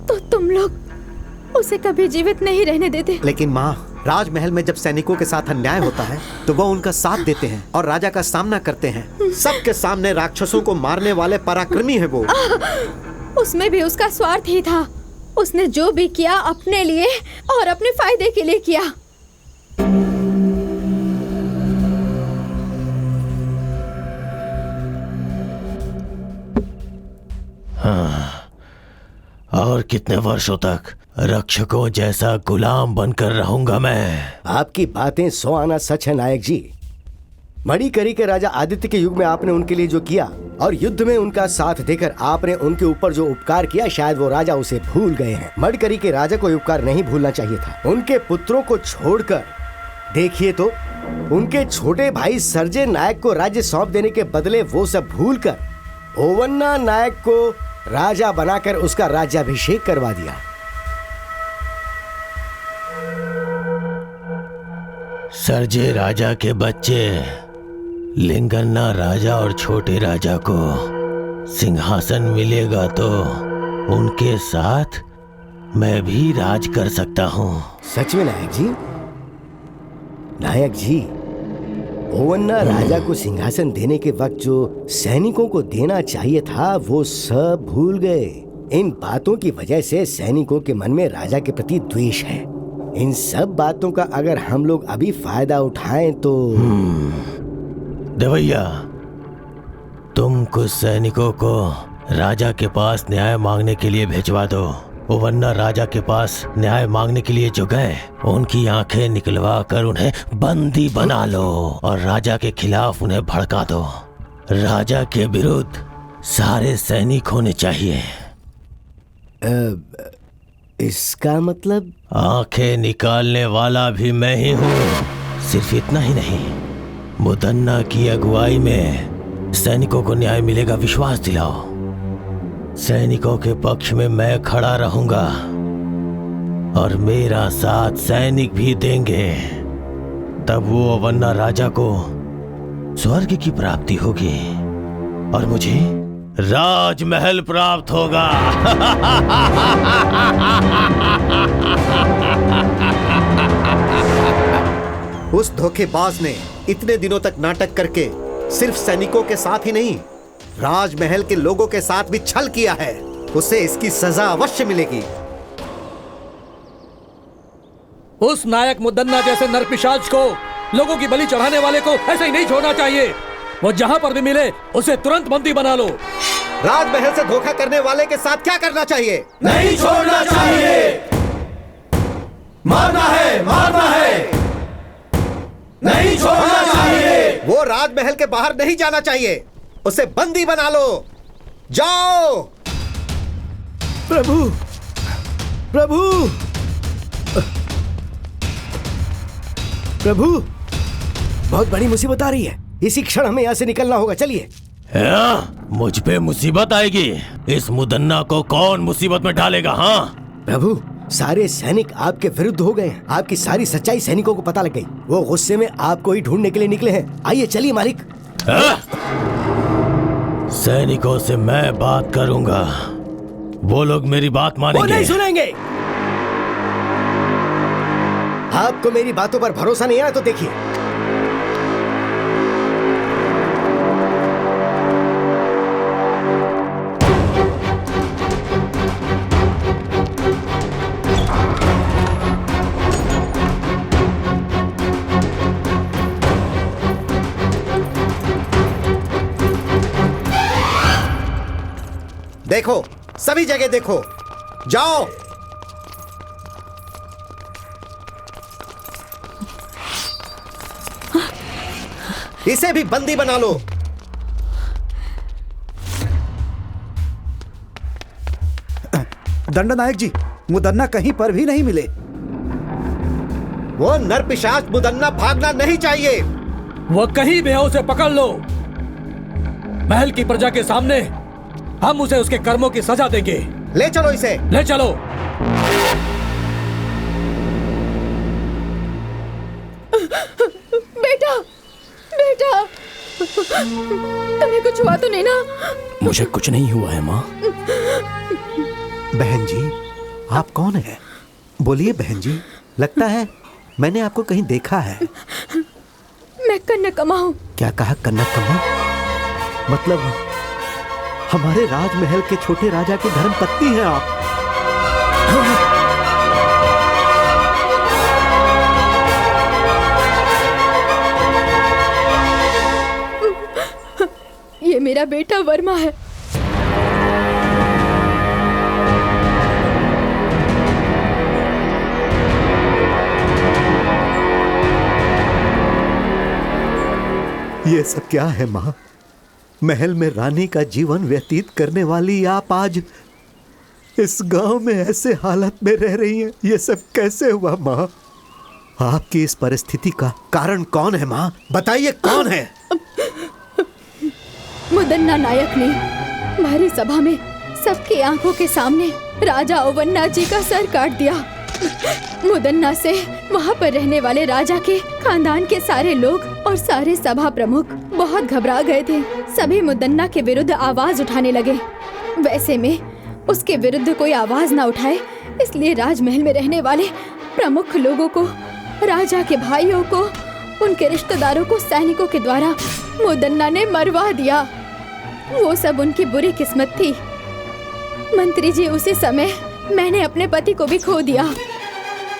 तो तुम लोग उसे कभी जीवित नहीं रहने देते। लेकिन माँ, राजमहल में जब सैनिकों के साथ अन्याय होता है तो वो उनका साथ देते हैं और राजा का सामना करते हैं। सबके सामने राक्षसों को मारने वाले पराक्रमी है वो। उसमें भी उसका स्वार्थ ही था। उसने जो भी किया अपने लिए और अपने फायदे के लिए किया। हाँ, और कितने वर्षों तक रक्षकों जैसा गुलाम बनकर रहूंगा मैं? आपकी बातें 100 आना सच है नायक जी। मणिकरी के राजा आदित्य के युग में आपने उनके लिए जो किया और युद्ध में उनका साथ देकर आपने उनके ऊपर जो उपकार किया, शायद वो राजा उसे भूल गए हैं। मणिकरी के राजा को उपकार नहीं भूलना चाहिए था। उनके पुत्रों को छोड़कर देखिए तो उनके छोटे भाई सर्जे नायक को राज्य सौंप देने के बदले वो सब भूलकर ओवन्ना नायक को राजा बनाकर उसका राज्याभिषेक करवा दिया। सर्जे राजा के बच्चे लिंगन्ना राजा और छोटे राजा को सिंहासन मिलेगा तो उनके साथ मैं भी राज कर सकता हूँ। सच में नायक जी? नायक जी, ओवन्ना राजा को सिंहासन देने के वक्त जो सैनिकों को देना चाहिए था वो सब भूल गए। इन बातों की वजह से सैनिकों के मन में राजा के प्रति द्वेष है। इन सब बातों का अगर हम लोग अभी फायदा उठाएं तो देवैया, तुम कुछ सैनिकों को राजा के पास न्याय मांगने के लिए भिजवा दो। ओवन्ना राजा के पास न्याय मांगने के लिए जो गए उनकी आंखें निकलवा कर उन्हें बंदी बना लो और राजा के खिलाफ उन्हें भड़का दो। राजा के विरुद्ध सारे सैनिक होने चाहिए। इसका मतलब? आंखें निकालने वाला भी मैं ही हूँ। सिर्फ इतना ही नहीं, मुदन्ना की अगुवाई में सैनिकों को न्याय मिलेगा, विश्वास दिलाओ। सैनिकों के पक्ष में मैं खड़ा रहूंगा और मेरा साथ सैनिक भी देंगे। तब वो ओवन्ना राजा को स्वर्ग की प्राप्ति होगी और मुझे राजमहल प्राप्त होगा। उस धोखेबाज ने इतने दिनों तक नाटक करके सिर्फ सैनिकों के साथ ही नहीं, राजमहल के लोगों के साथ भी छल किया है। उसे इसकी सजा अवश्य मिलेगी। उस नायक मुदन्ना जैसे नरपिशाच को, लोगों की बलि चढ़ाने वाले को ऐसे ही नहीं छोड़ना चाहिए। वो जहां पर भी मिले उसे तुरंत बंदी बना लो। राजमहल से धोखा करने वाले के साथ क्या करना चाहिए? नहीं छोड़ना चाहिए। मारना है, मारना है। नहीं छोड़ना चाहिए। वो राजमहल के बाहर नहीं जाना चाहिए। उसे बंदी बना लो। जाओ। प्रभु, प्रभु, प्रभु, बहुत बड़ी मुसीबत आ रही है। इसी क्षण हमें यहाँ से निकलना होगा। चलिए। मुझ पे मुसीबत आएगी? इस मुदन्ना को कौन मुसीबत में डालेगा? हाँ प्रभु, सारे सैनिक आपके विरुद्ध हो गए हैं। आपकी सारी सच्चाई सैनिकों को पता लग गई। वो गुस्से में आपको ही ढूंढने के लिए निकले हैं। आइए चलिए मालिक। सैनिकों से मैं बात करूंगा, वो लोग मेरी बात मानेंगे। वो नहीं सुनेंगे। आपको मेरी बातों पर भरोसा नहीं है ना, तो देखिए। देखो, सभी जगह देखो। जाओ। इसे भी बंदी बना लो। दंडनायक जी, मुदन्ना कहीं पर भी नहीं मिले। वो नरपिशाच मुदन्ना भागना नहीं चाहिए। वो कहीं भी हो, उसे पकड़ लो। महल की प्रजा के सामने हम उसे उसके कर्मों की सजा देंगे। ले चलो इसे। ले चलो। बेटा, बेटा, तुम्हें कुछ हुआ तो नहीं ना? मुझे कुछ नहीं हुआ है माँ। बहन जी, आप कौन है? बोलिए बहन जी, लगता है मैंने आपको कहीं देखा है। मैं कनकम्मा हूँ। क्या कहा? कनकम्मा? मतलब हमारे राजमहल के छोटे राजा की धर्मपत्नी हैं आप? ये मेरा बेटा वर्मा है। ये सब क्या है माँ? महल में रानी का जीवन व्यतीत करने वाली आप आज इस गांव में ऐसे हालत में रह रही हैं। ये सब कैसे हुआ माँ? आपकी इस परिस्थिति का कारण कौन है माँ? बताइए कौन है? मुदन्ना नायक ने भारी सभा में सबकी आंखों के सामने राजा ओवन्ना जी का सर काट दिया। मुदन्ना से वहाँ पर रहने वाले राजा के खानदान के सारे लोग और सारे सभा प्रमुख बहुत घबरा गए थे। सभी मुदन्ना के विरुद्ध आवाज उठाने लगे। वैसे में उसके विरुद्ध कोई आवाज ना उठाए, इसलिए राजमहल में रहने वाले प्रमुख लोगों को, राजा के भाइयों को, उनके रिश्तेदारों को सैनिकों के द्वारा मुदन्ना ने मरवा दिया। वो सब उनकी बुरी किस्मत थी। मंत्री जी, उसी समय मैंने अपने पति को भी खो दिया।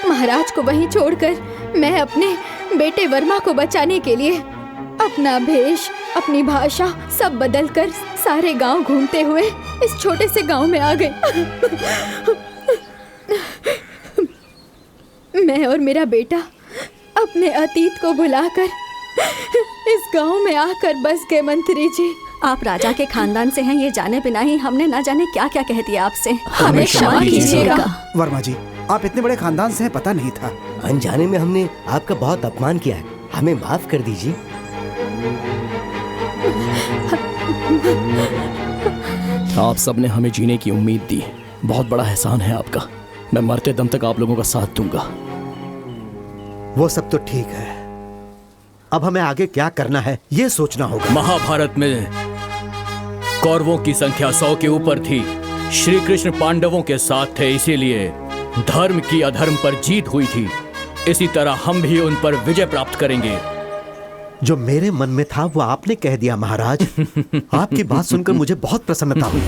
महाराज को वहीं छोड़कर मैं अपने बेटे वर्मा को बचाने के लिए अपना भेष, अपनी भाषा सब बदलकर सारे गांव घूमते हुए इस छोटे से गांव में आ गई। मैं और मेरा बेटा अपने अतीत को भुलाकर इस गांव में आकर बस गए। मंत्री जी, आप राजा के खानदान से हैं, ये जाने बिना ही हमने ना जाने क्या क्या कह दिया आपसे। हमें क्षमा कीजिएगा। वर्मा जी, आप इतने बड़े खानदान से हैं, पता नहीं था। अनजाने में हमने आपका बहुत अपमान किया है, हमें माफ कर दीजिए। आप सबने हमें जीने की उम्मीद दी, बहुत बड़ा एहसान है आपका। मैं मरते दम तक आप लोगों का साथ दूंगा। वो सब तो ठीक है, अब हमें आगे क्या करना है ये सोचना होगा। महाभारत में कौरवों की संख्या 100 के ऊपर थी। श्री कृष्ण पांडवों के साथ थे, इसीलिए धर्म की अधर्म पर जीत हुई थी। इसी तरह हम भी उन पर विजय प्राप्त करेंगे। जो मेरे मन में था वो आपने कह दिया महाराज। आपकी बात सुनकर मुझे बहुत प्रसन्नता हुई।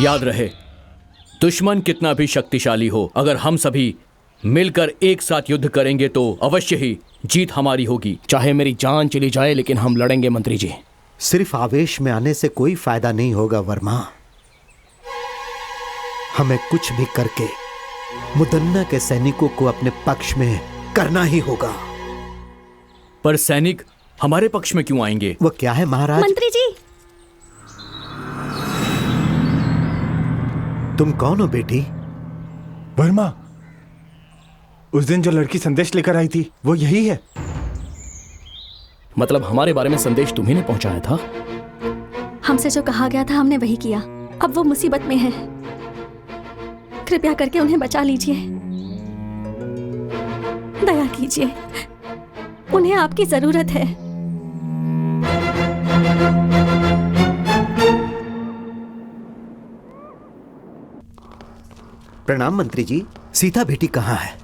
याद रहे, दुश्मन कितना भी शक्तिशाली हो, अगर हम सभी मिलकर एक साथ युद्ध करेंगे तो अवश्य ही जीत हमारी होगी। चाहे मेरी जान चली जाए, लेकिन हम लड़ेंगे मंत्री जी। सिर्फ आवेश में आने से कोई फायदा नहीं होगा वर्मा। हमें कुछ भी करके मुदन्ना के सैनिकों को अपने पक्ष में करना ही होगा। पर सैनिक हमारे पक्ष में क्यों आएंगे? वो क्या है महाराज? मंत्री जी, तुम कौन हो बेटी? वर्मा, उस दिन जो लड़की संदेश लेकर आई थी वो यही है। मतलब हमारे बारे में संदेश तुम्ही ने पहुंचाया था? हमसे जो कहा गया था हमने वही किया। अब वो मुसीबत में है, कृपया करके उन्हें बचा लीजिए। दया कीजिए, उन्हें आपकी जरूरत है। प्रणाम मंत्री जी, सीता बेटी कहाँ है?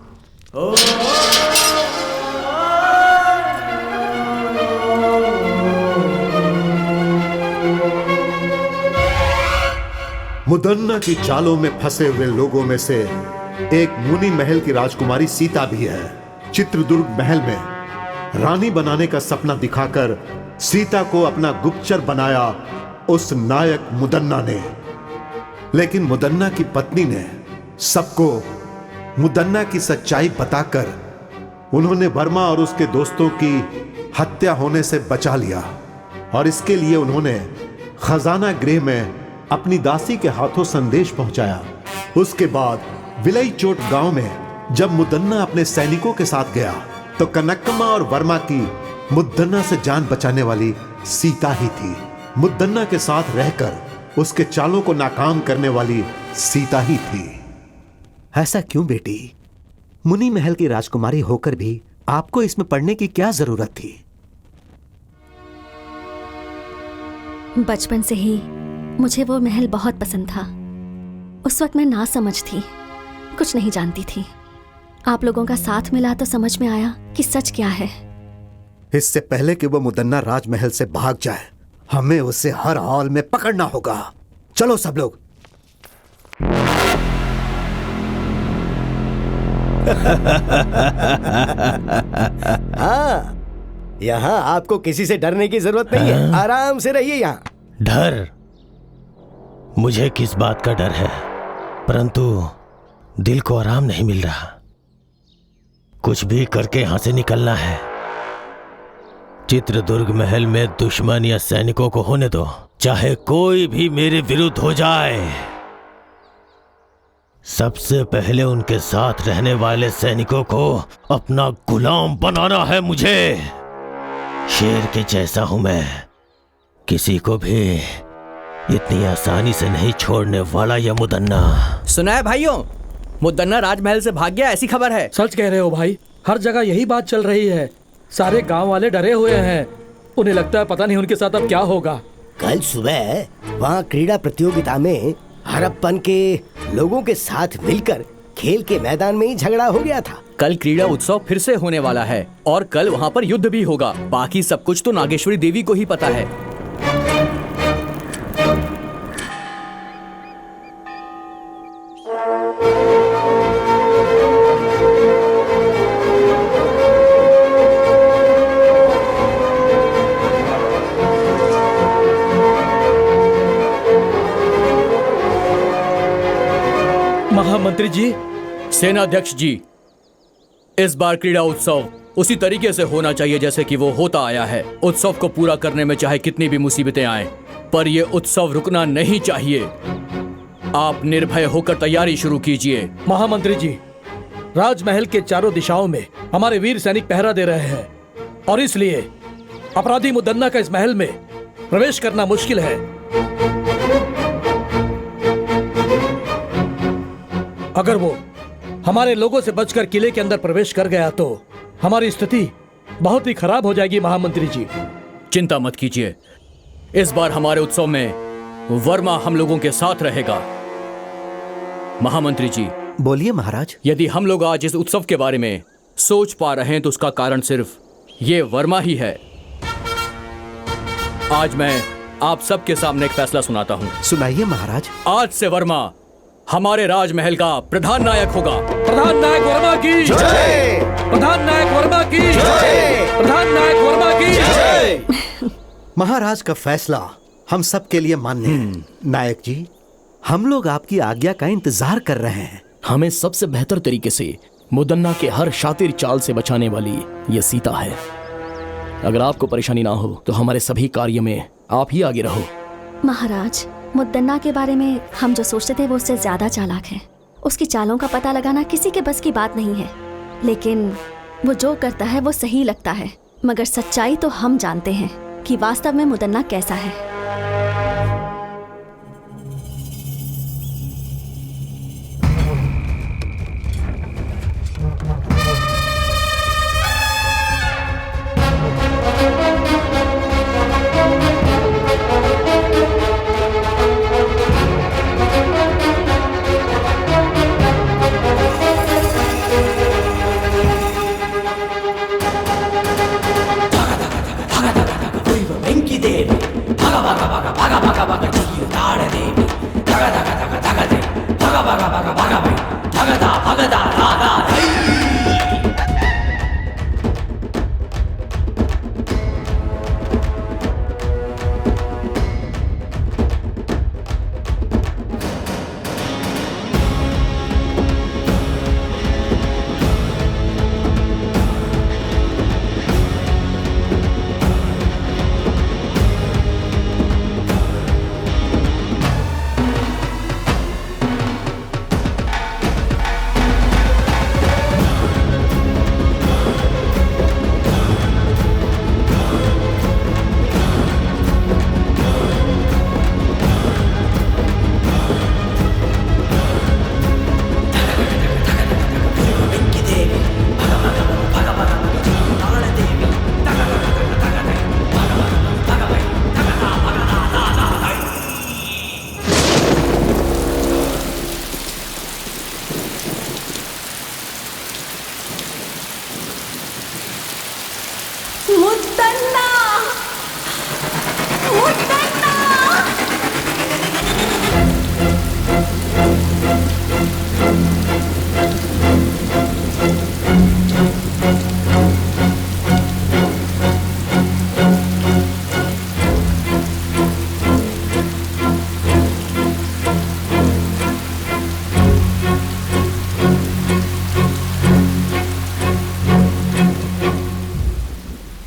मुदन्ना की चालों में फंसे हुए लोगों में से एक मुनि महल की राजकुमारी सीता भी है। चित्रदुर्ग महल में रानी बनाने का सपना दिखाकर सीता को अपना गुप्तचर बनाया उस नायक मुदन्ना ने। लेकिन मुदन्ना की पत्नी ने सबको मुदन्ना की सच्चाई बताकर उन्होंने वर्मा और उसके दोस्तों की हत्या होने से बचा लिया। और इसके लिए उन्होंने खजाना गृह में अपनी दासी के हाथों संदेश पहुंचाया। उसके बाद विलई चोट गांव में जब मुदन्ना अपने सैनिकों के साथ गया तो कनकम्मा और वर्मा की मुदन्ना से जान बचाने वाली सीता ही थी। मुदन्ना के साथ रहकर उसके चालों को नाकाम करने वाली सीता ही थी। ऐसा क्यों बेटी? मुनि महल की राजकुमारी होकर भी आपको इसमें पढ़ने की क्या जरूरत थी? बचपन से ही मुझे वो महल बहुत पसंद था। उस वक्त मैं ना समझ थी, कुछ नहीं जानती थी। आप लोगों का साथ मिला तो समझ में आया कि सच क्या है। इससे पहले कि वो मुदन्ना राजमहल से भाग जाए, हमें उसे हर हाल में पकड़ना होगा। चलो सब लोग। हाँ, यहाँ आपको किसी से डरने की जरूरत नहीं है। आराम से रहिए यहाँ। डर? मुझे किस बात का डर है, परंतु दिल को आराम नहीं मिल रहा। कुछ भी करके यहां से निकलना है। चित्रदुर्ग महल में दुश्मन या सैनिकों को होने दो, चाहे कोई भी मेरे विरुद्ध हो जाए। सबसे पहले उनके साथ रहने वाले सैनिकों को अपना गुलाम बनाना है मुझे। शेर के जैसा हूं मैं, किसी को भी इतनी आसानी से नहीं छोड़ने वाला यह मुदन्ना। सुना है भाइयों, मुदन्ना राजमहल से भाग गया, ऐसी खबर है। सच कह रहे हो भाई, हर जगह यही बात चल रही है। सारे गांव वाले डरे हुए हैं। उन्हें लगता है पता नहीं उनके साथ अब क्या होगा। कल सुबह वहाँ क्रीड़ा प्रतियोगिता में हड़प्पन के लोगों के साथ मिलकर खेल के मैदान में ही झगड़ा हो गया था। कल क्रीड़ा उत्सव फिर से होने वाला है और कल वहाँ पर युद्ध भी होगा। बाकी सब कुछ तो नागेश्वरी देवी को ही पता है। महामंत्री जी, सेनाध्यक्ष जी, इस बार क्रीड़ा उत्सव उसी तरीके से होना चाहिए जैसे कि वो होता आया है। उत्सव को पूरा करने में चाहे कितनी भी मुसीबतें आए, पर ये उत्सव रुकना नहीं चाहिए। आप निर्भय होकर तैयारी शुरू कीजिए। महामंत्री जी, राजमहल के चारों दिशाओं में हमारे वीर सैनिक पहरा दे रहे हैं और इसलिए अपराधी मुदन्ना का इस महल में प्रवेश करना मुश्किल है। अगर वो हमारे लोगों से बचकर किले के अंदर प्रवेश कर गया तो हमारी स्थिति बहुत ही खराब हो जाएगी। महामंत्री जी, चिंता मत कीजिए, इस बार हमारे उत्सव में वर्मा हम लोगों के साथ रहेगा। महामंत्री जी, बोलिए महाराज। यदि हम लोग आज इस उत्सव के बारे में सोच पा रहे हैं तो उसका कारण सिर्फ ये वर्मा ही है। आज मैं आप सबके सामने एक फैसला सुनाता हूँ। सुनाइए महाराज। आज से वर्मा हमारे राजमहल का प्रधान नायक होगा। प्रधान नायक वर्मा की जय! प्रधान नायक वर्मा की जय! प्रधान नायक वर्मा की जय! महाराज का फैसला हम सब के लिए मान्य है। नायक जी, हम लोग आपकी आज्ञा का इंतजार कर रहे हैं। हमें सबसे बेहतर तरीके से मुदन्ना के हर शातिर चाल से बचाने वाली ये सीता है। अगर आपको परेशानी ना हो तो हमारे सभी कार्य में आप ही आगे रहो। महाराज, मुदन्ना के बारे में हम जो सोचते थे वो उससे ज्यादा चालाक है। उसकी चालों का पता लगाना किसी के बस की बात नहीं है, लेकिन वो जो करता है वो सही लगता है। मगर सच्चाई तो हम जानते हैं कि वास्तव में मुदन्ना कैसा है।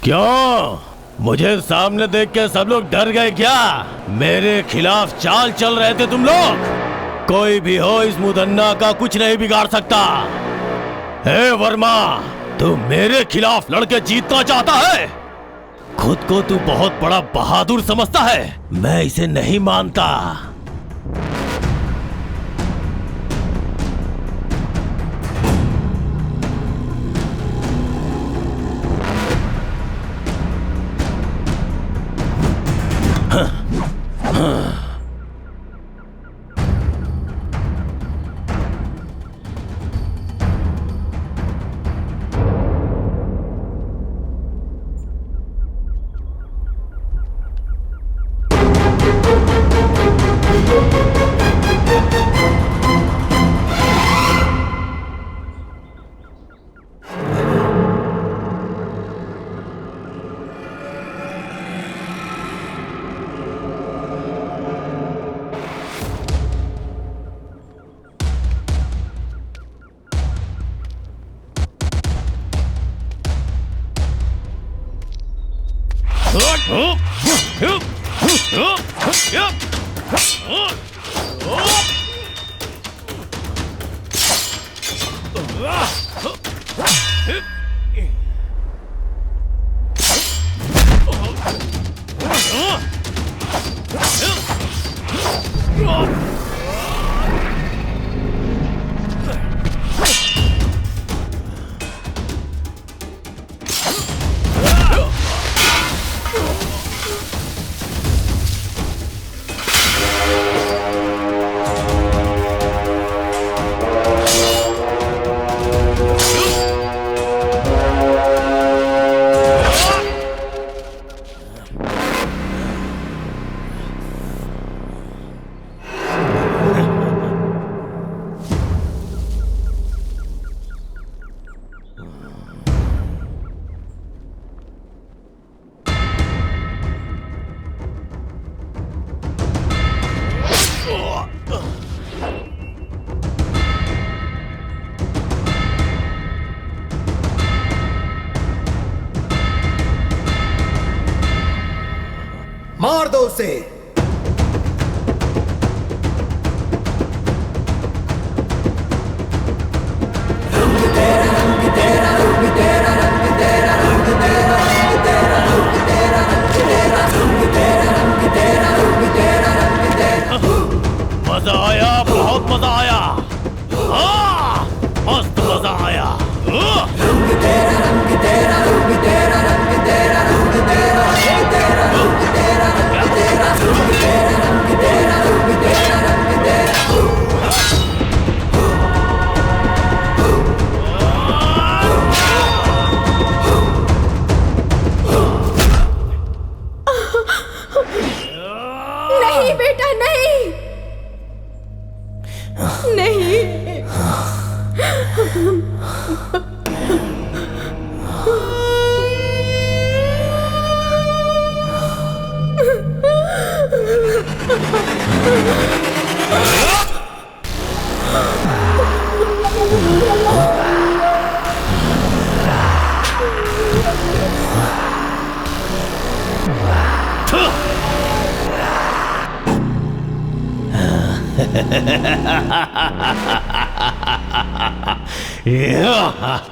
क्यों? मुझे सामने देख के सब लोग डर गए क्या? मेरे खिलाफ चाल चल रहे थे तुम लोग? कोई भी हो इस मुदन्ना का कुछ नहीं बिगाड़ सकता। हे वर्मा, तू मेरे खिलाफ लड़के जीतना चाहता है? खुद को तू बहुत बड़ा बहादुर समझता है। मैं इसे नहीं मानता। मार दो उसे। मजा आया, बहुत मजा आया। हाँ, मस्त मजा आया। नहीं बेटा, नहीं नहीं। Yeah.